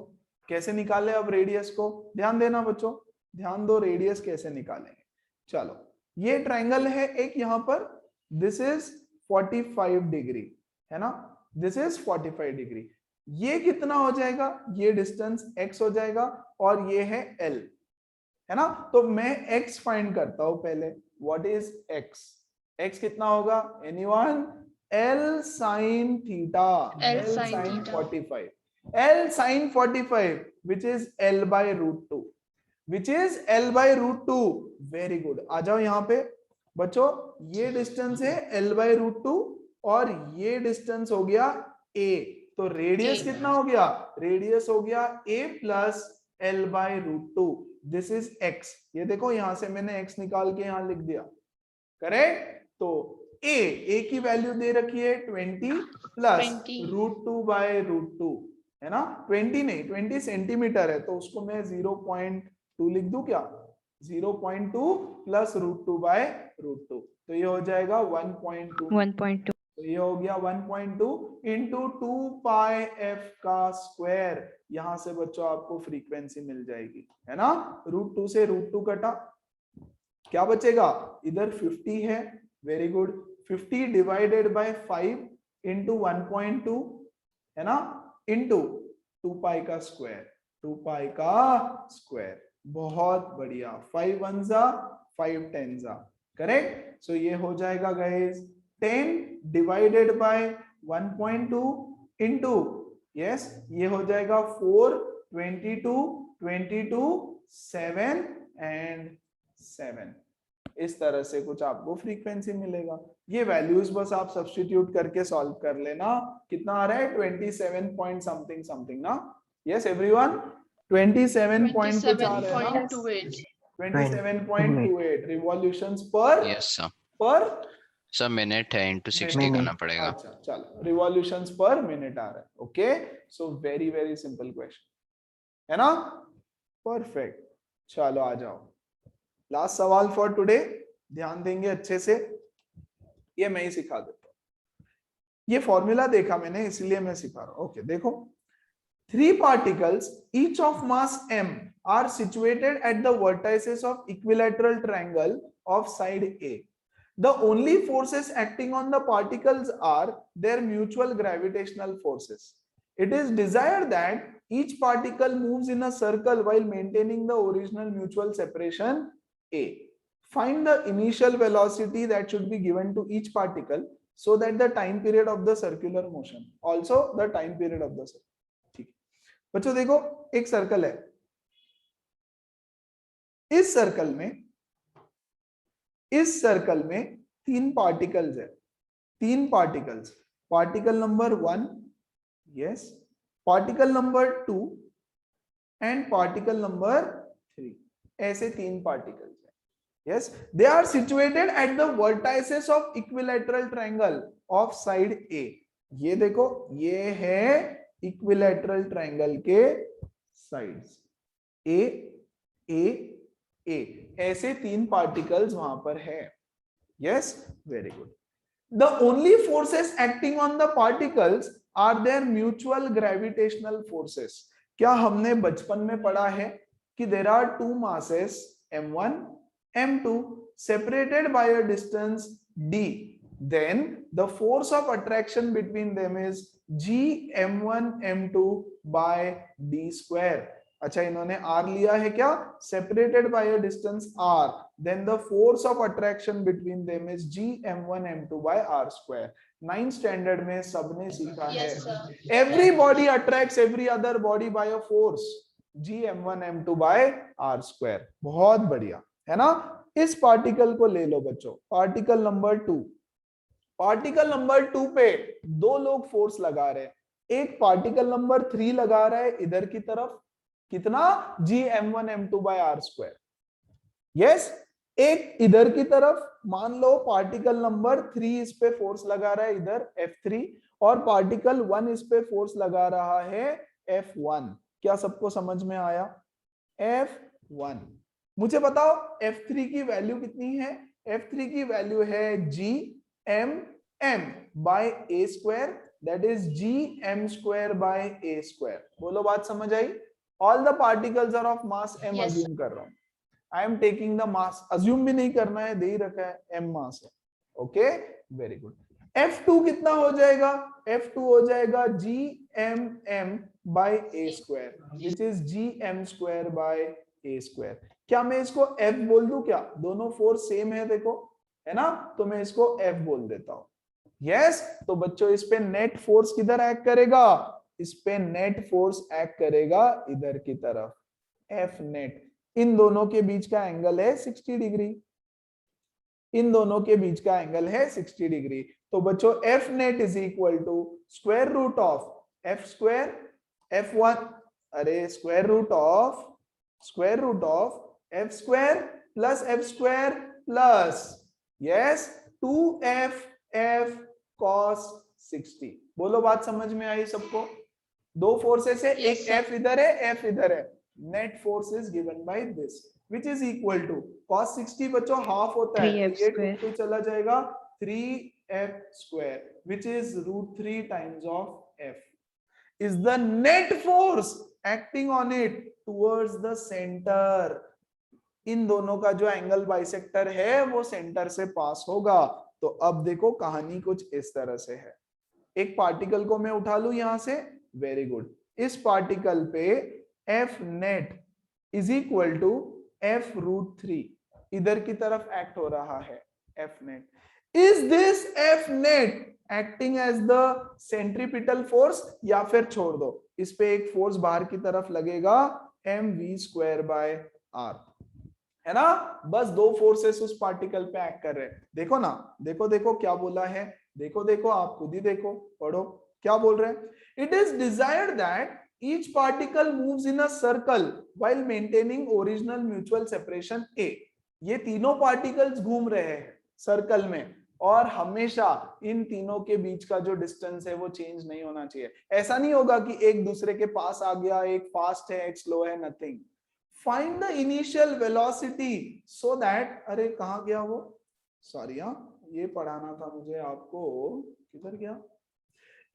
कैसे निकाले अब रेडियस को? ध्यान देना बच्चों, ध्यान दो, रेडियस कैसे निकालेंगे। चलो, ये ट्रायंगल है एक यहाँ पर, दिस इज 45 डिग्री, है ना, दिस इज 45 डिग्री। ये कितना हो जाएगा? ये डिस्टेंस x हो जाएगा और ये है l, है ना। तो मैं x फाइंड करता हूं पहले। What is x? x कितना होगा? Anyone? l sin theta, L l sin sin theta. 45, l sin 45 which is l by root 2, which is l by root 2। Very good, आ जाओ यहाँ पे बच्चों, ये डिस्टेंस है l by root 2 और ये डिस्टेंस हो गया a, तो रेडियस कितना हो गया? रेडियस हो गया a plus l by root 2, this is x। ये देखो यहां से मैंने x निकाल के यहां लिख दिया, करेक्ट। तो a की वैल्यू दे रखी है 20 प्लस रूट 2 बाय रूट 2, है ना, 20 नहीं 20 सेंटीमीटर है, तो उसको मैं 0.2 लिख दूं क्या? 0.2 प्लस रूट 2 बाय रूट 2, तो ये हो जाएगा 1.2, 1.2 तो ये हो गया 1.2 इंटू 2 पाई f का स्क्वायर, यहां से बच्चों आपको फ्रीक्वेंसी मिल जाएगी, है ना। √2 से √2 कटा, क्या बचेगा, इधर 50 है, very good, 50 divided by 5 into 1.2 है ना, इंटू 2 पाई का स्क्वायर, 2 पाई का स्क्वायर, बहुत बढ़िया, 5 1 जा 5 10 जा, करेक्ट। सो ये हो जाएगा guys 10 divided by 1.2 into, yes ये हो जाएगा 4 22 22 7 एंड 7। इस तरह से कुछ आपको फ्रीक्वेंसी मिलेगा। ये वैल्यूज बस आप सब्स्टिट्यूट करके सॉल्व कर लेना। कितना आ रहा है, 27 पॉइंट समथिंग समथिंग ना, यस एवरीवन, 27 पॉइंट कुछ आ रहा है ना, 27.28 रिवॉल्यूशंस पर यस सर, पर सर मिनट है, इंटू 60 करना पड़ेगा। अच्छा चलो, रिवॉल्यूशंस पर मिनट आ रहा है, okay. So very very simple question है ना, परफेक्ट। चलो आ जाओ, लास्ट सवाल फॉर टुडे, ध्यान देंगे अच्छे से, ये मैं ही सिखा देता हूं। ये फॉर्मूला देखा मैंने इसलिए मैं सिखा रहा हूं, ओके देखो, 3 particles each of mass m are situated at the vertices of equilateral triangle of side A. The only forces acting on the particles are their mutual gravitational forces. It is desired that each particle moves in a circle while maintaining the original mutual separation A. Find the initial velocity that should be given to each particle so that the time period of the circular motion, also the time period of the circle. ठीक, बच्चों देखो एक circle है, इस circle में 3 particles है, 3 particles, particle number 1, yes, particle number 2 and particle number 3, ऐसे 3 particles है, yes, they are situated at the vertices of equilateral triangle of side A. ये देखो ये है इक्विलैटरल ट्रायंगल के साइड्स ए ए ए, ऐसे 3 पार्टिकल्स वहां पर है, yes very good. The only forces acting on the particles are their mutual gravitational forces. क्या हमने बचपन में पढ़ा है कि there are 2 masses m1 m2 separated by a distance d, then the force of attraction between them is g m1 m2 by d square। अच्छा इन्होंने r लिया है क्या, separated by a distance r, then the force of attraction between them is g m1 m2 by r square। 9th standard में सबने सीखा है, every body attracts every other body by a force g m1 m2 by r square। बहुत बढ़िया है ना। इस particle को ले लो बच्चों, पार्टिकल नंबर 2, पार्टिकल नंबर 2 पे 2 लोग फोर्स लगा रहे हैं, एक पार्टिकल नंबर 3 लगा रहा है इधर की तरफ, कितना, g m1 m2 by r square, yes, एक इधर की तरफ, मान लो पार्टिकल नंबर 3 इस पे फोर्स लगा रहा है इधर F3, और पार्टिकल 1 इस पे फोर्स लगा रहा है F1। क्या सबको समझ में आया, F1, मुझे बताओ F3 की वैल्यू कितनी है, F3 की वैल्यू है g m m by a square, that is g m square by a square। बोलो बात समझ आई। All the particles are of mass m, yes, assume कर रहा हूं, I am taking the mass, assume भी नहीं करना है, दे ही रखा है m mass है, ओके वेरी गुड। F2 कितना हो जाएगा, F2 हो जाएगा g m m by a square, which is g m square by a square। क्या मैं इसको F बोल दूं क्या, दोनों फोर्स सेम है देखो, है ना, तो मैं इसको F बोल देता हूं, यस। तो बच्चों इस पे नेट फोर्स किधर एक्ट करेगा, इस पे नेट फोर्स एक्ट करेगा इधर की तरफ, F नेट। इन दोनों के बीच का एंगल है 60 डिग्री, इन दोनों के बीच का एंगल है 60 डिग्री। तो बच्चों F net is equal to square root of F square F1, अरे square root of F square plus yes 2f f cos 60। बोलो बात समझ में आई सबको, 2 फोर्सेस है, एक F इधर है F इधर है, net force is given by this which is equal to cos 60 बच्चों हाफ होता है, ये 2 चला जाएगा 3f square which is √3 times of f is the net force acting on it towards the center. इन दोनों का जो एंगल बाइसेक्टर है वो सेंटर से पास होगा। तो अब देखो कहानी कुछ इस तरह से है। एक पार्टिकल को मैं उठा लूं यहां से, वेरी गुड। इस पार्टिकल पे F net is equal to F root 3 इधर की तरफ एक्ट हो रहा है। F net, is this F net acting as the centripetal force, या फिर छोड़ दो, इस पे एक फोर्स बाहर की तरफ लगेगा mv² बाय r, है ना। बस दो फोर्सेस उस पार्टिकल पे एक्ट कर रहे हैं। देखो ना, देखो देखो क्या बोला है, देखो देखो, आप खुद ही देखो, पढ़ो क्या बोल रहे हैं। It is desired that each particle moves in a circle while maintaining original mutual separation a। ये तीनों पार्टिकल्स घूम रहे हैं सर्कल में, और हमेशा इन तीनों के बीच का जो डिस्टेंस है वो चेंज नहीं होना चाहिए। ऐसा नहीं होगा कि एक दूसरे के पास आ गया, एक फास्ट है एक स्लो है, nothing. Find the initial velocity so that, अरे कहाँ गया वो, सॉरी ये पढ़ाना था मुझे आपको, किधर गया।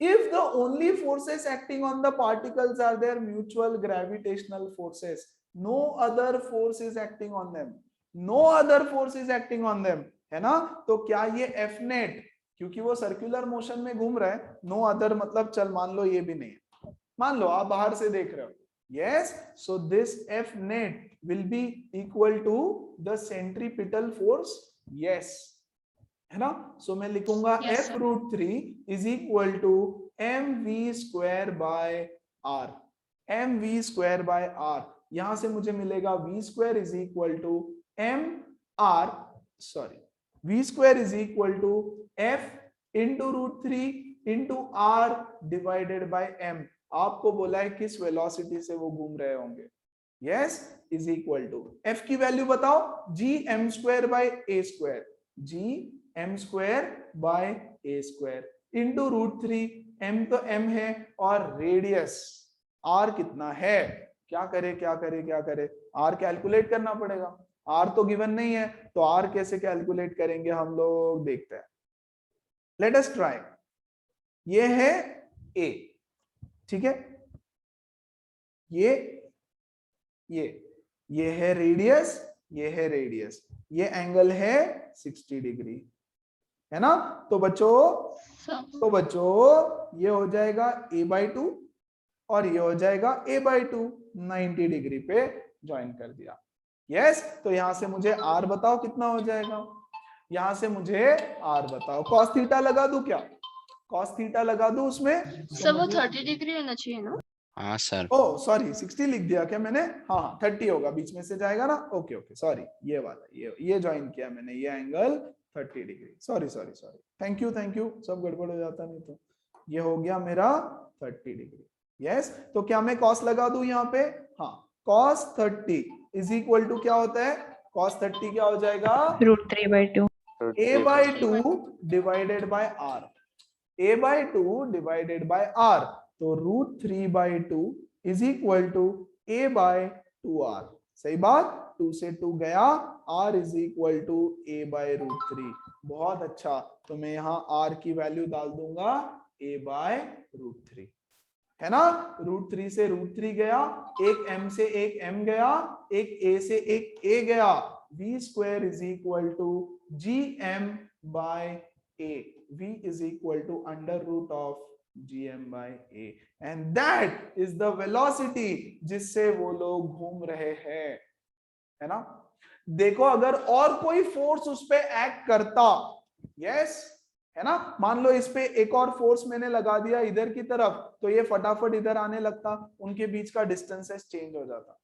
If the only forces acting on the particles are their mutual gravitational forces, no other force is acting on them, no other force is acting on them, है ना। तो क्या ये F net, क्योंकि वो सर्कुलर मोशन में घूम रहा है, no other मतलब चल मान लो ये भी नहीं है, मान लो आप बाहर से देख रहे हो, yes, so this F net will be equal to the centripetal force, yes, है ना। सो मैं लिखूंगा Yes, f root 3 is equal to mv² by r, mv² by r। यहां से मुझे मिलेगा v² is equal to mr, sorry v² is equal to f into root 3 into r divided by m। आपको बोला है किस वेलोसिटी से वो घूम रहे होंगे, yes, is equal to f की वैल्यू बताओ, gm² by a², gm² by a² into root 3, m तो m है, और रेडियस r कितना है, क्या करे क्या करे क्या करे, r कैलकुलेट करना पड़ेगा। r तो गिवन नहीं है, तो r कैसे कैलकुलेट करेंगे हम लोग, देखते हैं, लेट अस ट्राई। ये है a, ठीक है, ये है रेडियस, ये है रेडियस, ये एंगल है 60 डिग्री, है ना। तो बच्चों ये हो जाएगा a/2 और ये हो जाएगा a/2, 90 डिग्री पे ज्वाइन कर दिया, यस। तो यहां से मुझे r बताओ कितना हो जाएगा, यहां से मुझे r बताओ, cos थीटा लगा दूं क्या, cos थीटा लगा दूं उसमें, सर वो 30 डिग्री होना चाहिए ना। हाँ सर, ओ सॉरी 60 लिख दिया क्या मैंने, हाँ 30 होगा, बीच में से जाएगा ना, ओके ओके, सॉरी ये वाला ये ज्वाइन किया मैंने, ये angle 30 degree, sorry sorry sorry, thank you, सब गड़बड़ हो जाता नहीं तो। ये हो गया मेरा 30 डिग्री, यस। तो क्या मैं कॉस लगा दूं यहाँ पे, हाँ, cos 30 इज इक्वल टू क्या होता है, cos 30 क्या हो जाएगा, √3/2 a/2 divided by r, a/2 divided by r। तो √3/2 इज इक्वल टू a/2r, सही बात, 2 से 2 गया, r is equal to a/√3, बहुत अच्छा। तो मैं यहाँ r की वैल्यू डाल दूंगा a/√3, है ना। √3 से √3 गया, एक m से एक m गया, एक a से एक a गया, v² is equal to gm by a, v is equal to √of gm by a, and that is the velocity जिससे वो लोग घूम रहे हैं, है ना। देखो अगर और कोई फोर्स उस पे एक्ट करता, यस, है ना, मान लो इस पे एक और फोर्स मैंने लगा दिया इधर की तरफ, तो ये फटाफट इधर आने लगता, उनके बीच का डिस्टेंसेस चेंज हो जाता,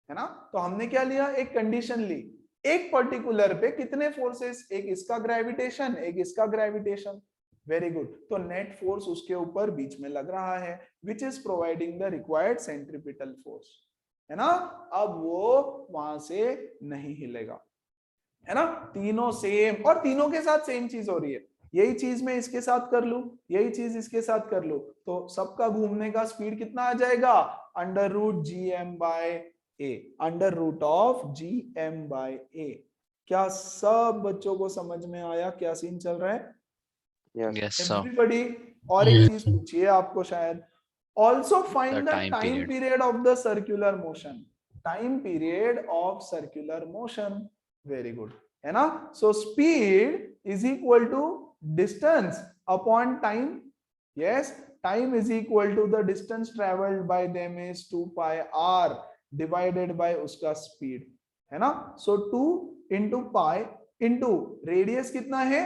है ना। तो हमने क्या लिया, एक कंडीशन ली, एक पर्टिकुलर पे कितने फोर्सेस, एक इसका ग्रेविटेशन, एक इसका ग्रेविटेशन, वेरी गुड। तो नेट फोर्स उसके ऊपर बीच में लग रहा है, which is providing the required centripetal force, है ना। अब वो वहां से नहीं हिलेगा, है ना। तीनों सेम, और तीनों के साथ सेम चीज हो रही है, यही चीज मैं इसके साथ कर लूं, यही चीज इसके साथ कर लूं, तो सबका घूमने का स्पीड कितना आ जाएगा, √gm by a, √of gm by a। क्या सब बच्चों को समझ में आया क्या सीन चल रहा है, यस सर, एवरीबॉडी। और एक Yes, चीज sir. पूछिए आपको शायद, also find the time time period. Period of the circular motion, time period of circular motion, very good, है ना। So speed is equal to distance upon time, yes, time is equal to the distance travelled by them is 2 pi r divided by उसका speed, है ना। So 2 into pi into radius कितना है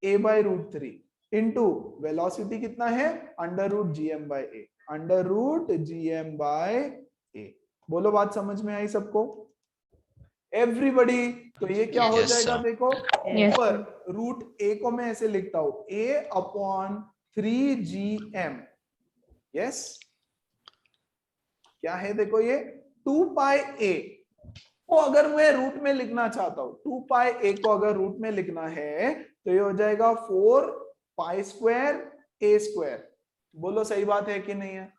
a by root 3 into velocity कितना है under root gm by a, under root gm by a। बोलो बात समझ में आई सबको, एवरीबडी। तो ये क्या हो Yes, जाएगा, sir. देखो Yes, ऊपर रूट a को मैं ऐसे लिखता हूं a अपॉन 3gm, यस, क्या है देखो ये 2 पाई a को अगर मैं रूट में लिखना चाहता हूं, 2 पाई a को अगर रूट में लिखना है तो ये हो जाएगा 4 पाई स्क्वायर a स्क्वायर। बोलो सही बात है कि नहीं है।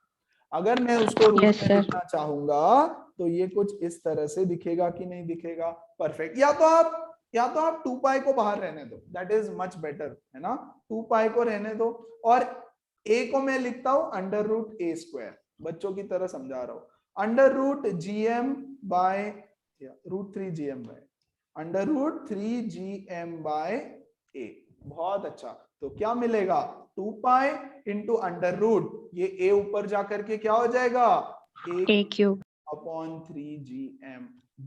अगर मैं उसको रूट Yes, में sir. लिखना चाहूंगा तो ये कुछ इस तरह से दिखेगा कि नहीं दिखेगा, परफेक्ट। या तो आप 2 पाई को बाहर रहने दो, दैट इज मच बेटर, है ना। 2 पाई को रहने दो और a को मैं लिखता हूं अंडर रूट a स्क्वायर, बच्चों की तरह समझा रहा हूं, under root gm by root 3 gm by under root 3 gm by a। बहुत अच्छा, तो क्या मिलेगा 2 पाई इंटू अंडर रूट, ये a ऊपर जाकर के क्या हो जाएगा A cube. Upon 3gm।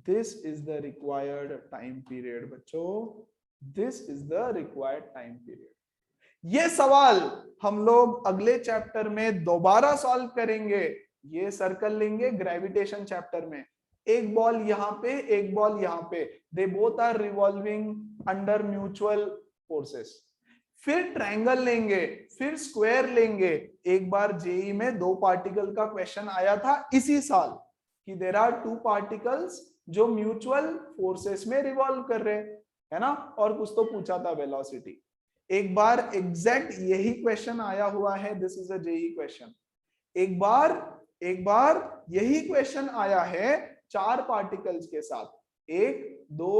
This is the required time period बच्चों, this is the required time period. ये सवाल हम लोग अगले चैप्टर में दोबारा सॉल्व करेंगे। ये सर्कल लेंगे ग्रेविटेशन चैप्टर में, एक बॉल यहाँ पे एक बॉल यहाँ पे, they both are revolving under mutual forces. फिर ट्रायंगल लेंगे, फिर स्क्वायर लेंगे। एक बार जेई में 2 पार्टिकल का क्वेश्चन आया था इसी साल कि देयर आर 2 पार्टिकल्स जो म्यूचुअल फोर्सेस में रिवॉल्व कर रहे हैं, है ना, और कुछ तो पूछा था वेलोसिटी। एक बार एग्जैक्ट यही क्वेश्चन आया हुआ है, this is a JEE question. एक बार यही क्वेश्चन आया है 4 पार्टिकल्स के साथ, 1 2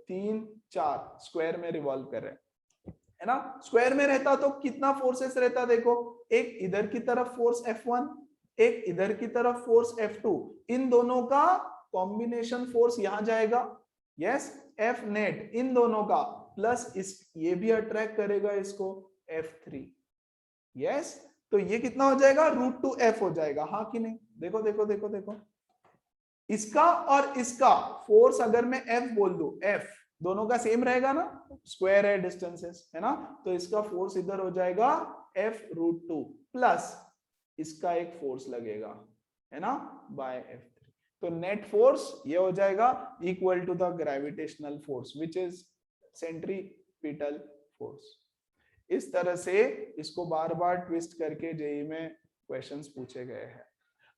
3 4 स्क्वायर में रिवॉल्व कर रहे हैं, है ना। स्क्वायर में रहता तो कितना फोर्सेस रहता, देखो एक इधर की तरफ फोर्स F1, एक इधर की तरफ फोर्स F2, इन दोनों का कॉम्बिनेशन फोर्स यहां जाएगा, यस, F नेट इन दोनों का, प्लस इस ये भी अट्रैक्ट करेगा इसको F3, यस। तो ये कितना हो जाएगा रूट 2 F हो जाएगा, हाँ कि नहीं। देखो देखो देखो देखो, इसका और इसका फोर्स अगर मैं F बोल दूं, F दोनों का सेम रहेगा ना, स्क्वायर है डिस्टेंसेस, है ना। तो इसका फोर्स इधर हो जाएगा F रूट 2 प्लस इसका एक फोर्स लगेगा, है ना, बाय F3। तो नेट फोर्स ये हो जाएगा equal to the gravitational force which is centripetal force. इस तरह से इसको बार बार ट्विस्ट करके जेई में क्वेश्चंस पूछे गए हैं।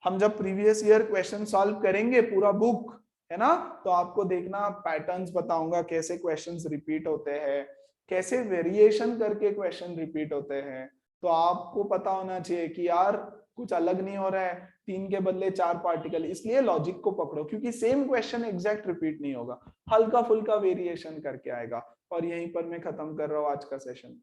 हम जब प्रीवियस ईयर क्वेश्चन सॉल्व करेंगे पूरा बुक, है ना, तो आपको देखना पैटर्न्स बताऊंगा, कैसे क्वेश्चंस रिपीट होते हैं, कैसे वेरिएशन करके क्वेश्चन रिपीट होते हैं। तो आपको पता होना चाहिए कि यार कुछ अलग नहीं हो रहा है, 3 के बदले 4 पार्टिकल, इसलिए लॉजिक को पकड़ो, क्योंकि सेम क्वेश्चन एग्जैक्ट रिपीट नहीं होगा, हल्का फुल्का वेरिएशन करके आएगा। और यहीं पर मैं खत्म कर रहा हूँ आज का सेशन।